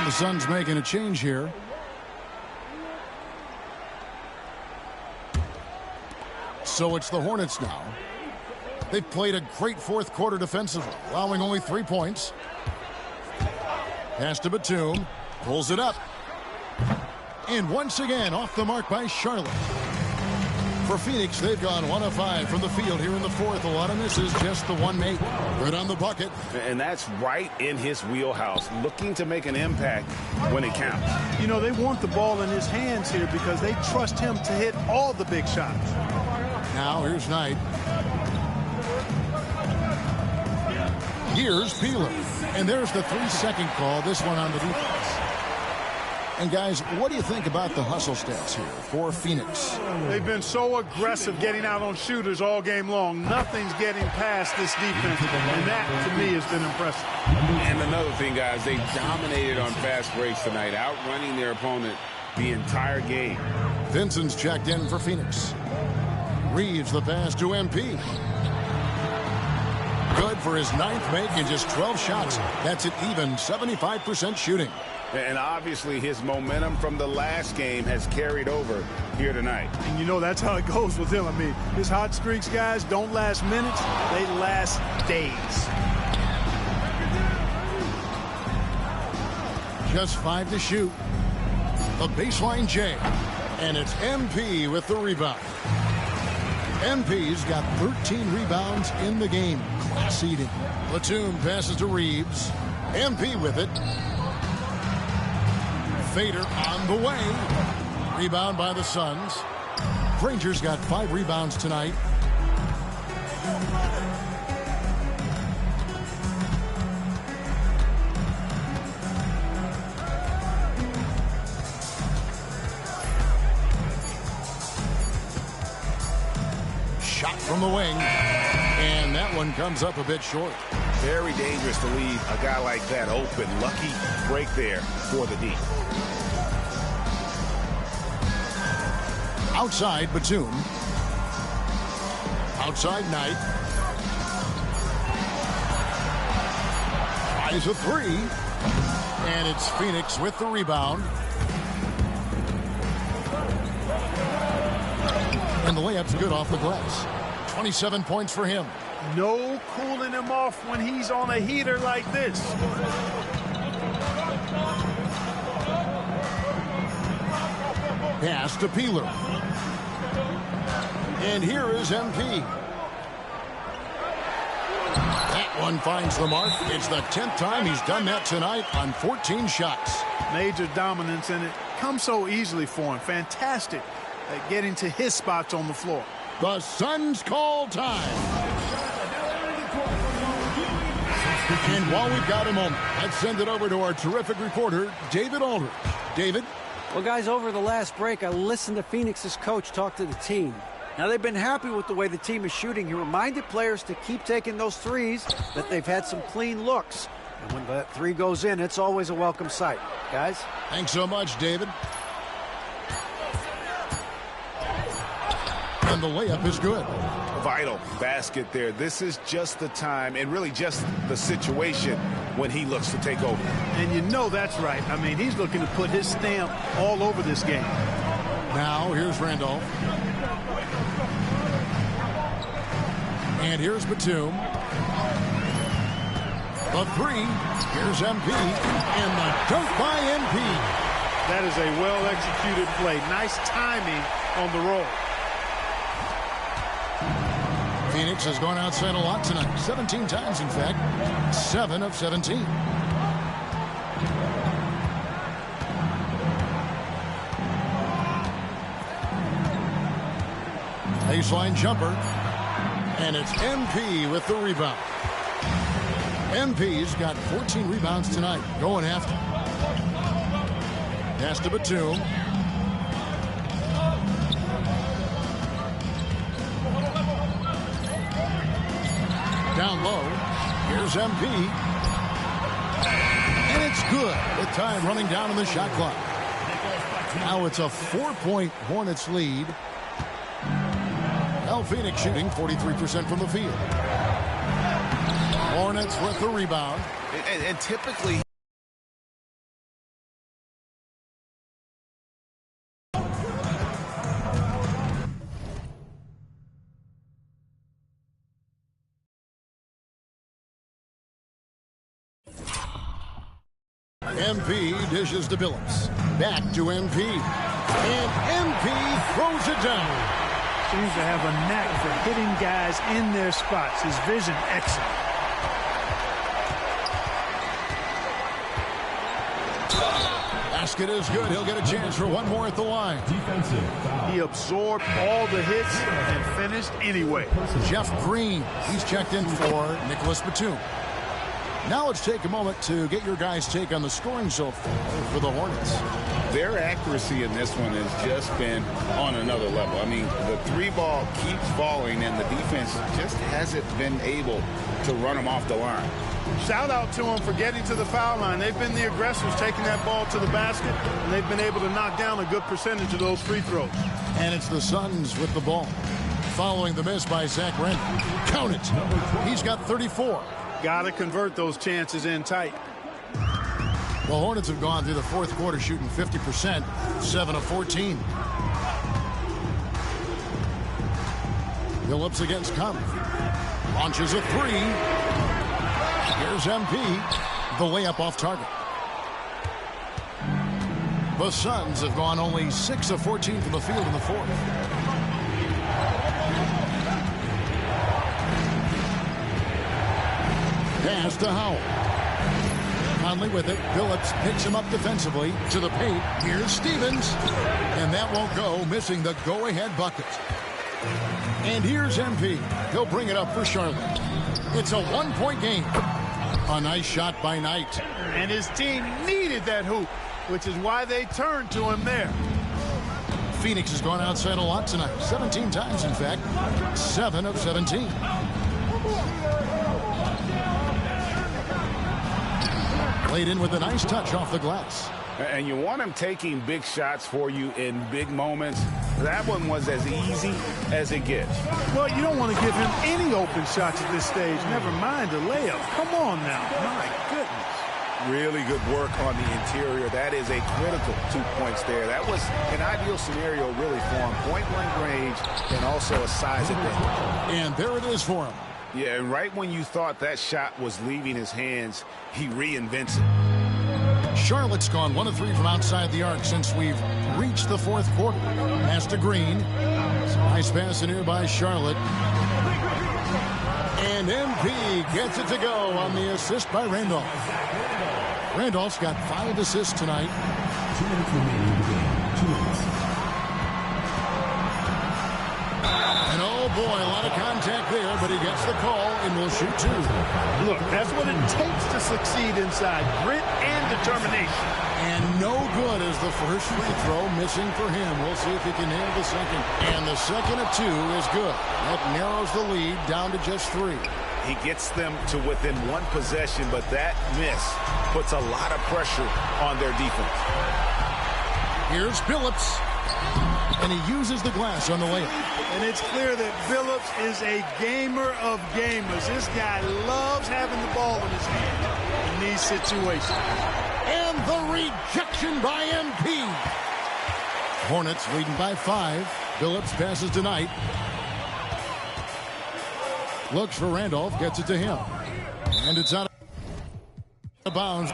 The Suns making a change here. So it's the Hornets now. They've played a great fourth quarter defensively, allowing only 3 points. Pass to Batum. Pulls it up. And once again, off the mark by Charlotte. For Phoenix, they've gone 1 of 5 from the field here in the fourth. A lot of misses, just the one make. Good on the bucket. And that's right in his wheelhouse, looking to make an impact when it counts. You know, they want the ball in his hands here because they trust him to hit all the big shots. Now, here's Knight. Here's Peeler. And there's the 3-second call, this one on the defense. And, guys, what do you think about the hustle stats here for Phoenix? They've been so aggressive getting out on shooters all game long. Nothing's getting past this defense, and that, to me, has been impressive. And another thing, guys, they dominated on fast breaks tonight, outrunning their opponent the entire game. Vincent's checked in for Phoenix. Reeves the pass to MP. Good for his 9th make in just 12 shots. That's an even 75% shooting. And obviously his momentum from the last game has carried over here tonight. And you know that's how it goes with him. I mean, his hot streaks, guys, don't last minutes. They last days. Just 5 to shoot. The baseline J. And it's MP with the rebound. MP's got 13 rebounds in the game. Class eating. Batum passes to Reeves. MP with it. Fader on the way. Rebound by the Suns. Granger's got 5 rebounds tonight. Shot from the wing. And that one comes up a bit short. Very dangerous to leave a guy like that open. Lucky break there for the D. Outside, Batum. Outside, Knight. Tries a 3. And it's Phoenix with the rebound. And the layup's good off the glass. 27 points for him. No cooling him off when he's on a heater like this. Pass to Peeler. And here is MP. That one finds the mark. It's the 10th time he's done that tonight on 14 shots. Major dominance, and it comes so easily for him. Fantastic at getting to his spots on the floor. The Suns call time. And while we've got a moment, let's send it over to our terrific reporter, David Aldridge. David? Well, guys, over the last break, I listened to Phoenix's coach talk to the team. Now, they've been happy with the way the team is shooting. He reminded players to keep taking those threes, that they've had some clean looks. And when that 3 goes in, it's always a welcome sight. Guys? Thanks so much, David. And the layup is good. Vital basket there. This is just the time and really just the situation when he looks to take over. And you know that's right. I mean, he's looking to put his stamp all over this game. Now, here's Randolph. And here's Batum. The 3. Here's MP. And the dunk by MP. That is a well-executed play. Nice timing on the roll. Phoenix has gone outside a lot tonight. 17 times, in fact. 7 of 17. Baseline jumper. And it's MP with the rebound. MP's got 14 rebounds tonight. Going after. Pass to Batum. Down low. Here's MP. And it's good with time running down on the shot clock. Now it's a 4-point Hornets lead. Now Phoenix shooting 43% from the field. Hornets with the rebound. And typically MP dishes to Billups. Back to MP. And MP throws it down. Seems to have a knack for hitting guys in their spots. His vision excellent. Basket is good. He'll get a chance for one more at the line. Defensive foul. He absorbed all the hits and finished anyway. Jeff Green, he's checked in for Nicholas Batum. Now let's take a moment to get your guys' take on the scoring so far for the Hornets. Their accuracy in this one has just been on another level. I mean, the three ball keeps falling, and the defense just hasn't been able to run them off the line. Shout out to them for getting to the foul line. They've been the aggressors taking that ball to the basket, and they've been able to knock down a good percentage of those free throws. And it's the Suns with the ball. Following the miss by Zach Randolph. Count it. He's got 34. Got to convert those chances in tight. The Hornets have gone through the fourth quarter shooting 50%, 7 of 14. Billups against Conley. Launches a three. Here's MP. The layup off target. The Suns have gone only 6 of 14 from the field in the fourth. Pass to Howell. Conley with it. Billups picks him up defensively to the paint. Here's Stevens. And that won't go, missing the go-ahead bucket. And here's MP. He'll bring it up for Charlotte. It's a one-point game. A nice shot by Knight. And his team needed that hoop, which is why they turned to him there. Phoenix has gone outside a lot tonight. 17 times, in fact. 7 of 17. Played in with a nice touch off the glass. And you want him taking big shots for you in big moments. That one was as easy as it gets. Well, you don't want to give him any open shots at this stage. Never mind a layup. Come on now. My goodness. Really good work on the interior. That is a critical 2 points there. That was an ideal scenario really for him. Point-blank range and also a size advantage. And there it is for him. Yeah, and right when you thought that shot was leaving his hands, he reinvents it. Charlotte's gone 1 of 3 from outside the arc since we've reached the fourth quarter. Pass to Green. Nice pass in here by Charlotte. And MP gets it to go on the assist by Randolph. Randolph's got 5 assists tonight. 2 minutes remaining in the game. 2 minutes. And oh boy, a lot of contact there, but he gets the call and will shoot 2. Look, that's what it takes to succeed inside. Grit and determination. And no good as the first free throw missing for him. We'll see if he can nail the second. And the second of 2 is good. That narrows the lead down to just 3. He gets them to within 1 possession, but that miss puts a lot of pressure on their defense. Here's Billups. And he uses the glass on the layup. And it's clear that Billups is a gamer of gamers. This guy loves having the ball in his hand in these situations. And the rejection by MP. Hornets leading by 5. Billups passes to Knight. Looks for Randolph, gets it to him. And it's out of bounds.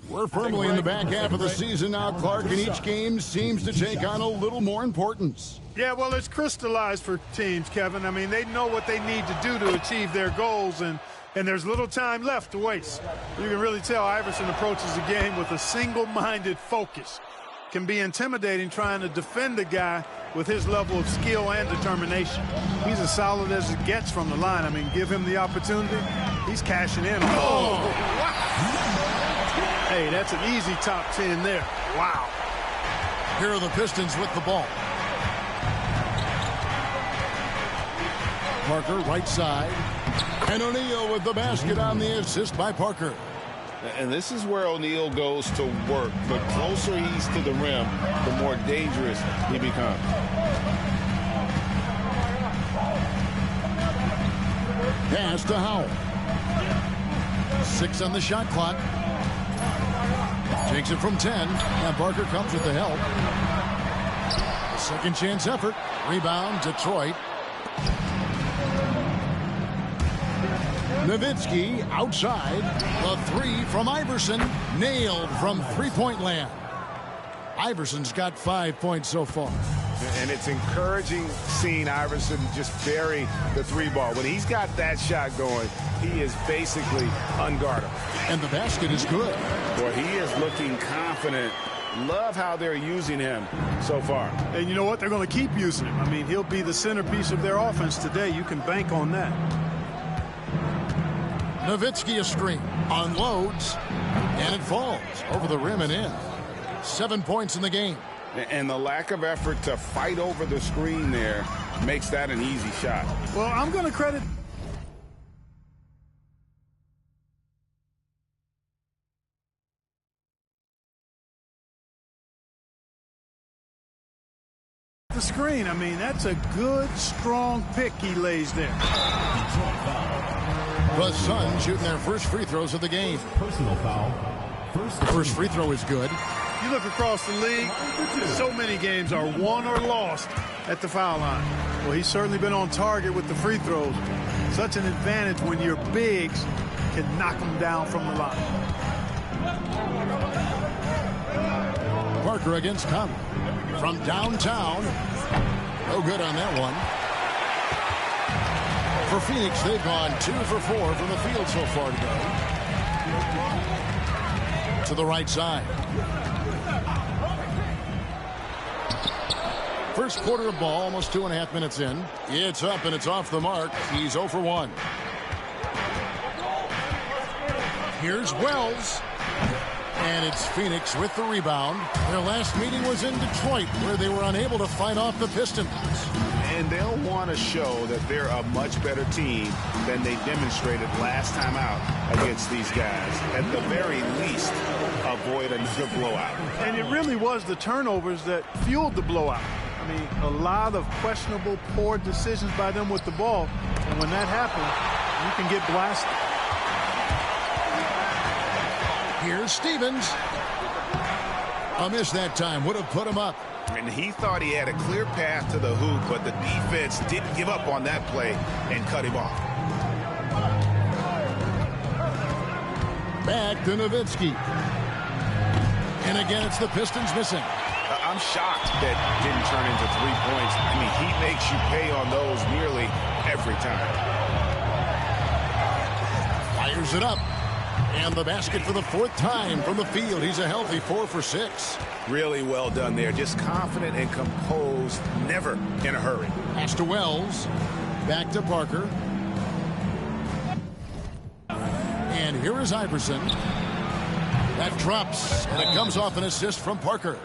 We're firmly in the back half of the season now, Clark, and each game seems to take on a little more importance. Yeah, well, it's crystallized for teams, Kevin. I mean, they know what they need to do to achieve their goals, and there's little time left to waste. You can really tell Iverson approaches the game with a single-minded focus. Can be intimidating trying to defend a guy with his level of skill and determination. He's as solid as it gets from the line. I mean, give him the opportunity, he's cashing in. Oh, wow. Hey, that's an easy top 10 there. Wow. Here are the Pistons with the ball. Parker, right side. And O'Neal with the basket on the assist by Parker. And this is where O'Neal goes to work. The closer he's to the rim, the more dangerous he becomes. Pass to Howell. 6 on the shot clock. Takes it from 10. And Parker comes with the help. A second chance effort. Rebound, Detroit. Nowitzki outside. The 3 from Iverson. Nailed from three-point land. Iverson's got 5 points so far. And it's encouraging seeing Iverson just bury the 3-ball. When he's got that shot going, he is basically unguardable. And the basket is good. Boy, he is looking confident. Love how they're using him so far. And you know what? They're going to keep using him. I mean, he'll be the centerpiece of their offense today. You can bank on that. Nowitzki a screen. Unloads. And it falls over the rim and in. 7 points in the game. And the lack of effort to fight over the screen there makes that an easy shot. Well, I'm going to credit the screen. I mean, that's a good, strong pick he lays there. The Suns shooting their first free throws of the game. Personal foul. The first free throw is good. You look across the league, so many games are won or lost at the foul line. Well, he's certainly been on target with the free throws. Such an advantage when your bigs can knock them down from the line. Parker against Conley. From downtown. No good on that one. For Phoenix, they've gone 2 for 4 from the field so far today. To the right side. First quarter of ball, almost 2.5 minutes in. It's up and it's off the mark. He's 0 for 1. Here's Wells. And it's Phoenix with the rebound. Their last meeting was in Detroit, where they were unable to fight off the Pistons. And they'll want to show that they're a much better team than they demonstrated last time out against these guys. At the very least, avoid another blowout. And it really was the turnovers that fueled the blowout. I mean, a lot of questionable, poor decisions by them with the ball. And when that happens, you can get blasted. Here's Stevens. A miss that time. Would have put him up. And he thought he had a clear path to the hoop, but the defense didn't give up on that play and cut him off. Back to Nowitzki. And again, it's the Pistons missing. I'm shocked that didn't turn into 3 points. I mean, he makes you pay on those nearly every time. Fires it up. And the basket for the 4th time from the field. He's a healthy 4 for 6. Really well done there. Just confident and composed. Never in a hurry. Pass to Wells. Back to Parker. And here is Iverson. That drops. And it comes off an assist from Parker.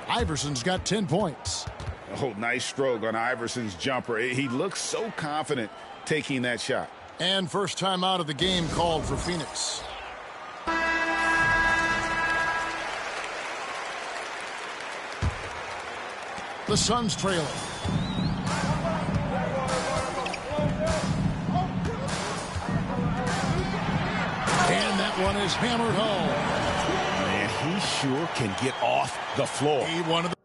Iverson's got 10 points. Oh, nice stroke on Iverson's jumper. He looks so confident taking that shot. And first time out of the game called for Phoenix. The Suns trailing. And that one is hammered home. Man, he sure can get off the floor. He wanted the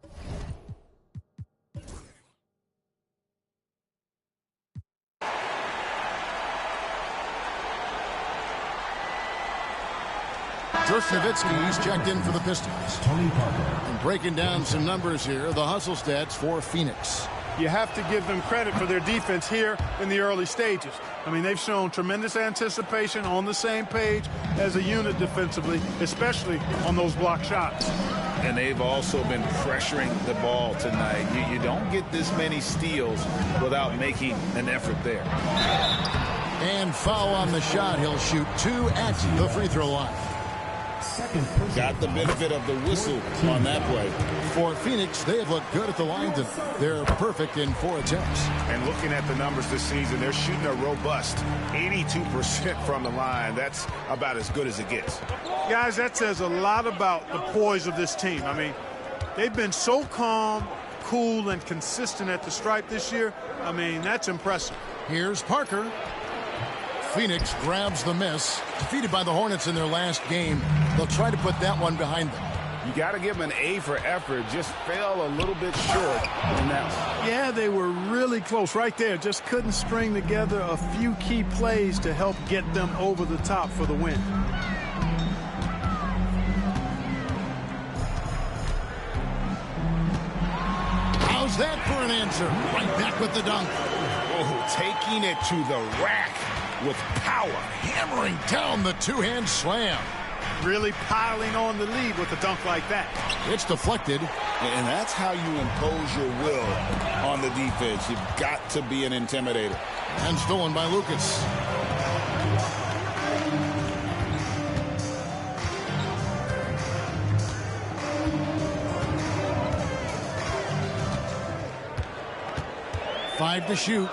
Dirk Nowitzki, he's checked in for the Pistons. Tony Parker. And breaking down some numbers here, the hustle stats for Phoenix. You have to give them credit for their defense here in the early stages. I mean, they've shown tremendous anticipation, on the same page as a unit defensively, especially on those block shots. And they've also been pressuring the ball tonight. You don't get this many steals without making an effort there. And foul on the shot. He'll shoot 2 at the free throw line. Second personal Got the benefit of the whistle on that play. For Phoenix, they have looked good at the line. They're perfect in 4 attempts. And looking at the numbers this season, they're shooting a robust 82% from the line. That's about as good as it gets. Guys, that says a lot about the poise of this team. I mean, they've been so calm, cool, and consistent at the stripe this year. I mean, that's impressive. Here's Parker. Phoenix grabs the miss. Defeated by the Hornets in their last game. They'll try to put that one behind them. You got to give them an A for effort. Just fell a little bit short in that one. Yeah, they were really close right there. Just couldn't string together a few key plays to help get them over the top for the win. How's that for an answer? Right back with the dunk. Oh, taking it to the rack with power. Hammering down the two-hand slam. Really piling on the lead with a dunk like that. It's deflected. And that's how you impose your will on the defense. You've got to be an intimidator. And stolen by Lucas. Five to shoot.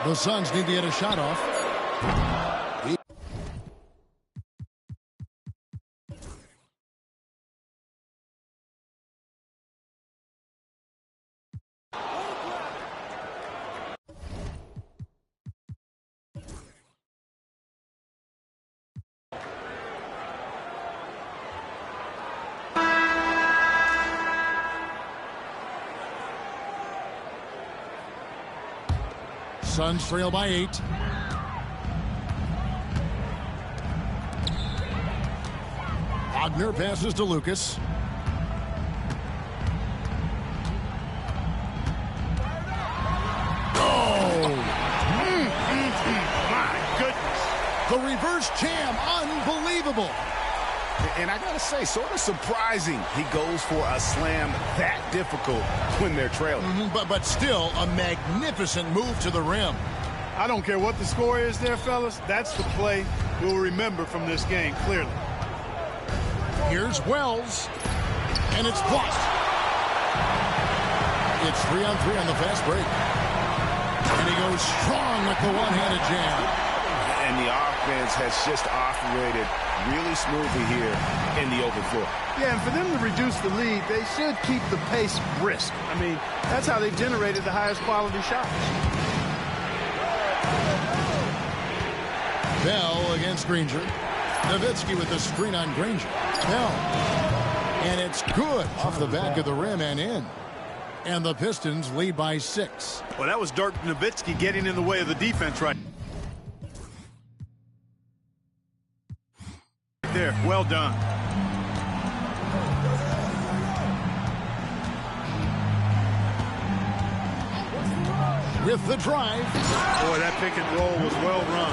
The Suns need to get a shot off. Suns trail by 8. Wagner passes to Lucas. Oh! My goodness. The reverse jam, unbelievable. And I got to say, sort of surprising he goes for a slam that difficult when they're trailing. But still a magnificent move to the rim. I don't care what the score is there, fellas. That's the play we'll remember from this game, clearly. Here's Wells. And it's blocked. It's 3-on-3 on the fast break. And he goes strong with the one-handed jam. And the offense has just operated really smoothly here in the open floor. Yeah, and for them to reduce the lead, they should keep the pace brisk. I mean, that's how they generated the highest quality shots. Bell against Granger. Nowitzki with the screen on Granger. Bell. And it's good off the back of the rim and in. And the Pistons lead by 6. Well, that was Dirk Nowitzki getting in the way of the defense right there. Well done. With the drive. Boy, that pick and roll was well run.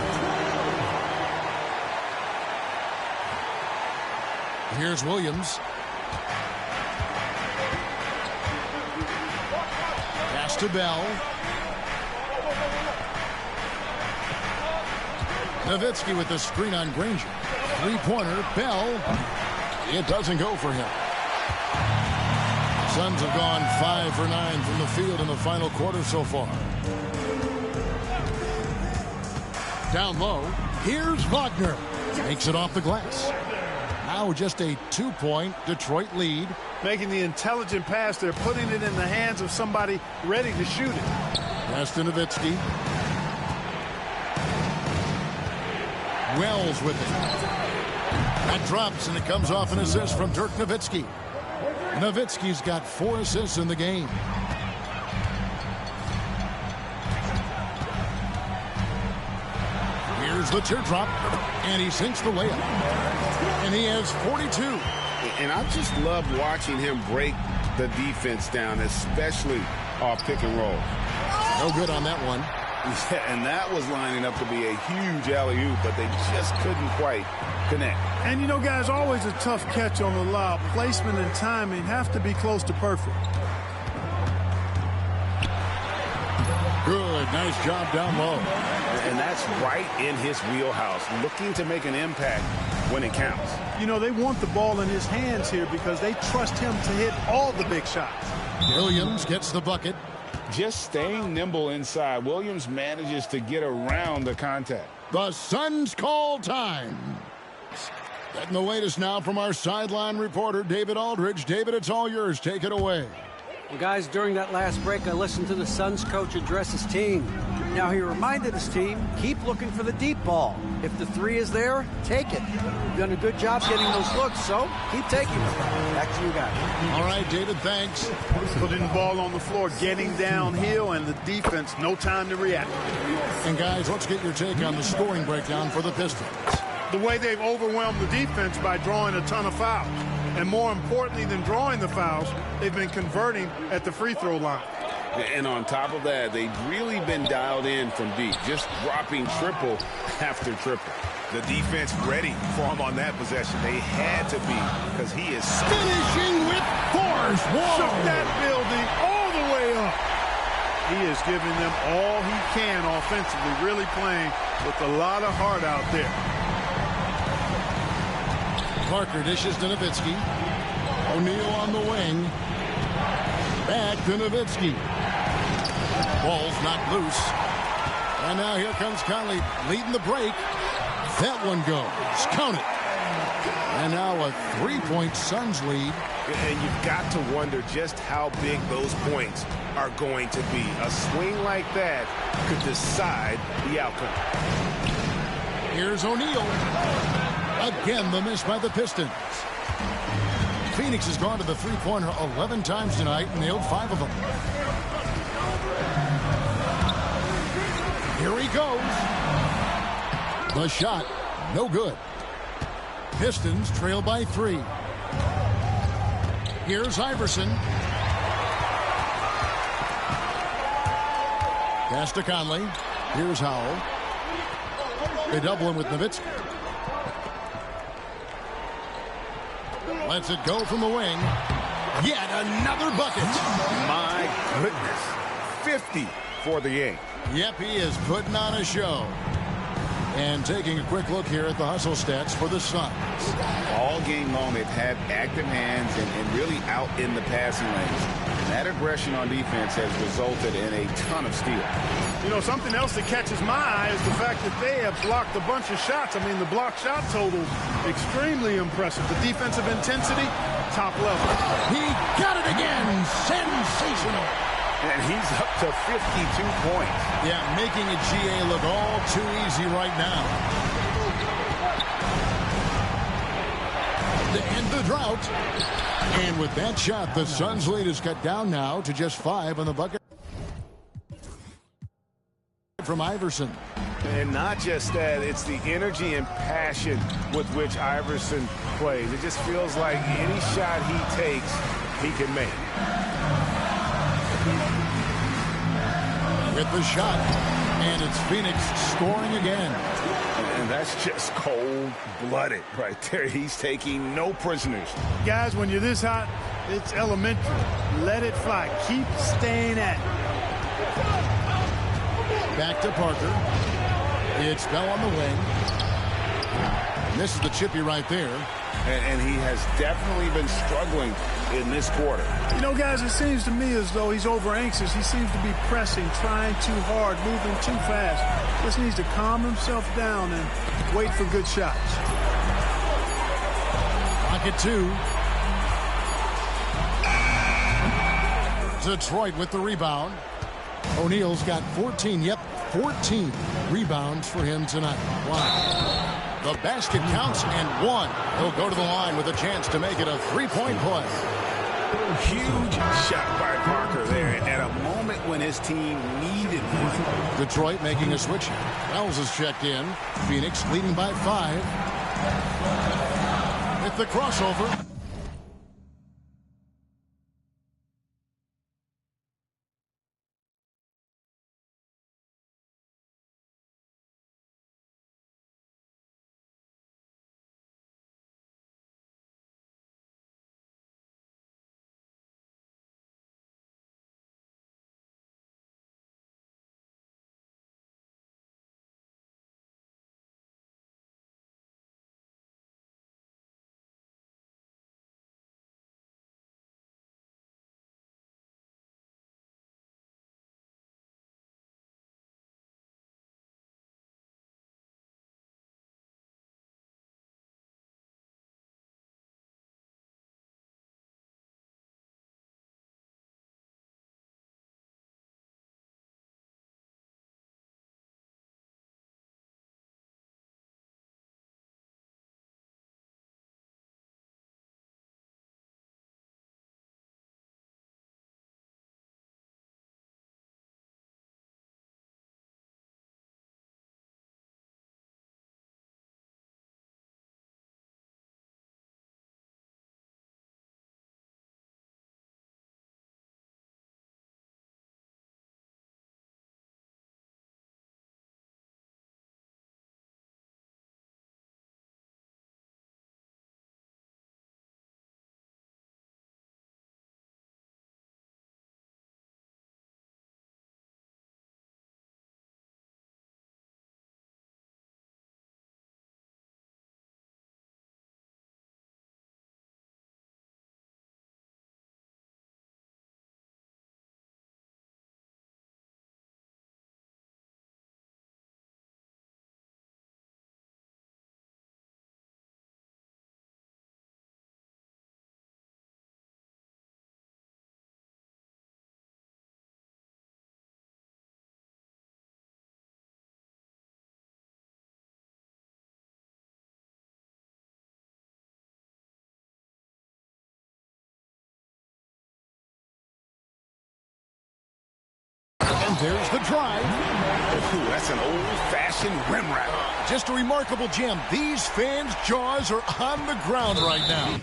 Here's Williams. Pass to Bell. Nowitzki with the screen on Granger. Three-pointer, Bell. It doesn't go for him. Suns have gone 5 for 9 from the field in the final quarter so far. Down low, here's Wagner. Makes it off the glass. Now just a 2-point Detroit lead. Making the intelligent pass. They're putting it in the hands of somebody ready to shoot it. Pass to Nowitzki. Wells with it. That drops, and it comes off an assist from Dirk Nowitzki. Nowitzki's got 4 assists in the game. Here's the teardrop, and he sinks the layup. And he has 42. And I just love watching him break the defense down, especially off pick and roll. No good on that one. Yeah, and that was lining up to be a huge alley-oop, but they just couldn't quite connect. And, you know, guys, always a tough catch on the lob. Placement and timing have to be close to perfect. Good, nice job down low. And that's right in his wheelhouse, looking to make an impact when it counts. You know, they want the ball in his hands here because they trust him to hit all the big shots. Williams gets the bucket. Just staying nimble inside. Williams manages to get around the contact. The Suns call time. Getting the latest now from our sideline reporter, David Aldridge. David, it's all yours. Take it away. Well, guys, during that last break, I listened to the Suns coach address his team. Now, he reminded his team, keep looking for the deep ball. If the three is there, take it. You've done a good job getting those looks, so keep taking them. Back to you guys. All right, David, thanks. Putting the ball on the floor, getting downhill, and the defense, no time to react. And, guys, let's get your take on the scoring breakdown for the Pistons. The way they've overwhelmed the defense by drawing a ton of fouls. And more importantly than drawing the fouls, they've been converting at the free throw line. And on top of that, they've really been dialed in from deep, just dropping triple after triple. The defense ready for him on that possession. They had to be because he is so finishing with force. Shook that building all the way up. He is giving them all he can offensively, really playing with a lot of heart out there. Parker dishes to Nowitzki. O'Neal on the wing. Back to Nowitzki. Ball's knocked loose. And now here comes Conley leading the break. That one goes. Count it. And now a three-point Suns lead. And you've got to wonder just how big those points are going to be. A swing like that could decide the outcome. Here's O'Neal. Again, the miss by the Pistons. Phoenix has gone to the three-pointer 11 times tonight and nailed 5 of them. Here he goes. The shot, no good. Pistons trail by 3. Here's Iverson. Pass to Conley. Here's Howell. They double him with Nowitzki. Lets it go from the wing. Yet another bucket. My goodness. 50 for the game. Yep, he is putting on a show. And taking a quick look here at the hustle stats for the Suns. All game long, they've had active hands and really out in the passing lanes. And that aggression on defense has resulted in a ton of steals. You know, something else that catches my eye is the fact that they have blocked a bunch of shots. I mean, the block shot total, extremely impressive. The defensive intensity, top level. He got it again. Sensational. And he's up to 52 points. Yeah, making a GA look all too easy right now. To end the drought. And with that shot, the Suns' lead is cut down now to just 5 on the bucket from Iverson. And not just that, it's the energy and passion with which Iverson plays. It just feels like any shot he takes, he can make. With the shot, and it's Phoenix scoring again. And that's just cold-blooded right there. He's taking no prisoners. Guys, when you're this hot, it's elementary. Let it fly. Keep staying at it. Back to Parker. It's Bell on the wing. And this is the chippy right there. And he has definitely been struggling in this quarter. You know, guys, it seems to me as though he's over anxious. He seems to be pressing, trying too hard, moving too fast. Just needs to calm himself down and wait for good shots. Pocket 2. Detroit with the rebound. O'Neal's got 14. Yep, 14 rebounds for him tonight. Wow. The basket counts and 1. He'll go to the line with a chance to make it a three-point play. Huge shot by Parker there at a moment when his team needed one. Detroit making a switch. Wells is checked in. Phoenix leading by 5. With the crossover. there's the drive. Ooh, that's an old-fashioned rim wrap. Just a remarkable gem. These fans' jaws are on the ground right now.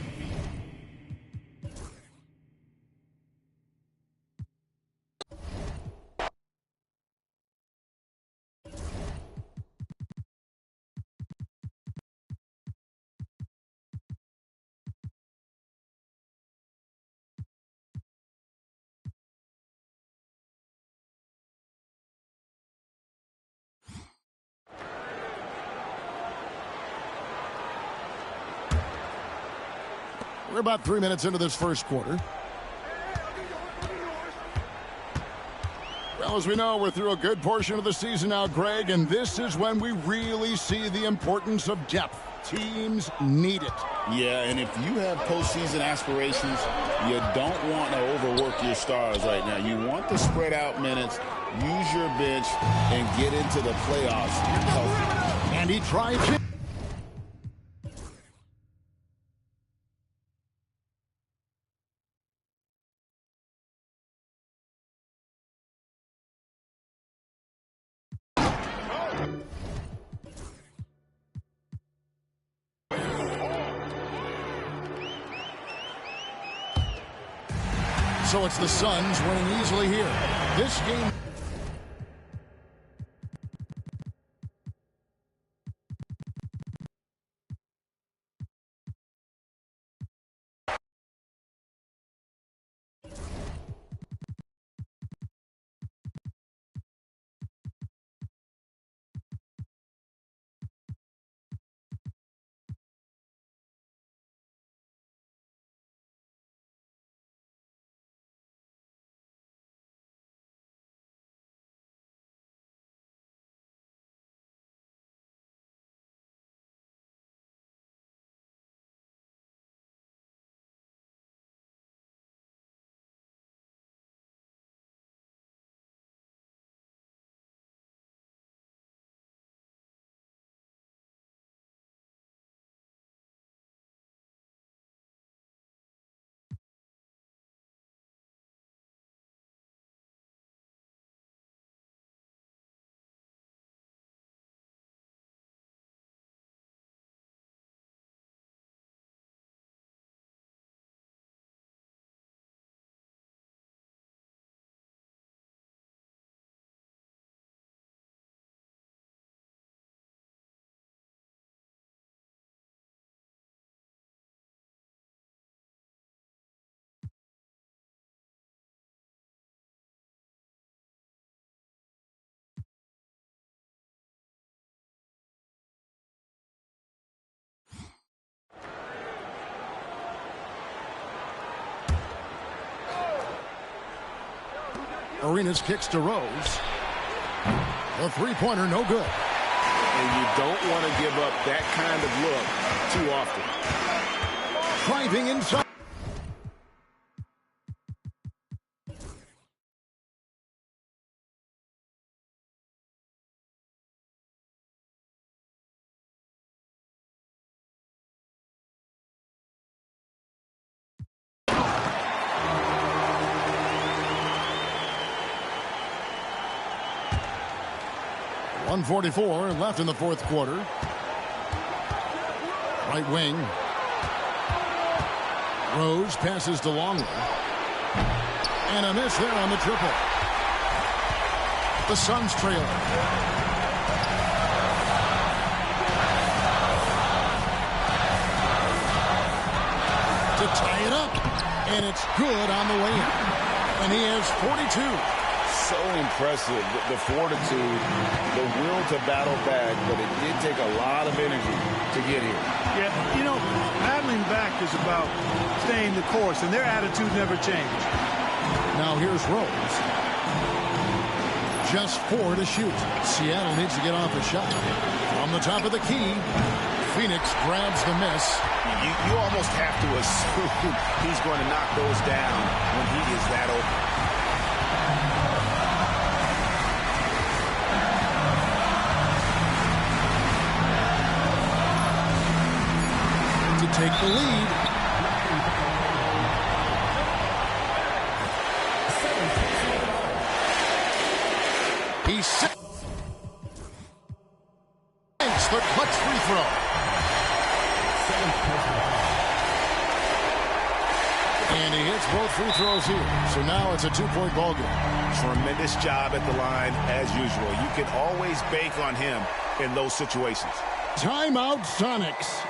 We're about 3 minutes into this first quarter. Well, as we know, we're through a good portion of the season now, Greg, and this is when we really see the importance of depth. Teams need it. Yeah, and if you have postseason aspirations, you don't want to overwork your stars right now. You want to spread out minutes, use your bench, and get into the playoffs healthy. And he drives it. So it's the Suns winning easily here. This game. Arenas kicks to Rose. The three-pointer, no good. And you don't want to give up that kind of look too often. Driving inside. .144 left in the fourth quarter. Right wing. Rose passes to Longley. And a miss there on the triple. The Suns trail. To tie it up. And it's good on the way in. And he has 42. So impressive, the fortitude, the will to battle back, but it did take a lot of energy to get here. Yeah, you know, battling back is about staying the course, and their attitude never changed. Now here's Rose. Just 4 to shoot. Seattle needs to get off a shot. From the top of the key, Phoenix grabs the miss. You almost have to assume he's going to knock those down when he is that open. To take the lead. He sinks the clutch free throw. And he hits both free throws here. So now it's a 2-point ball game. Tremendous job at the line as usual. You can always bank on him in those situations. Timeout, Sonics.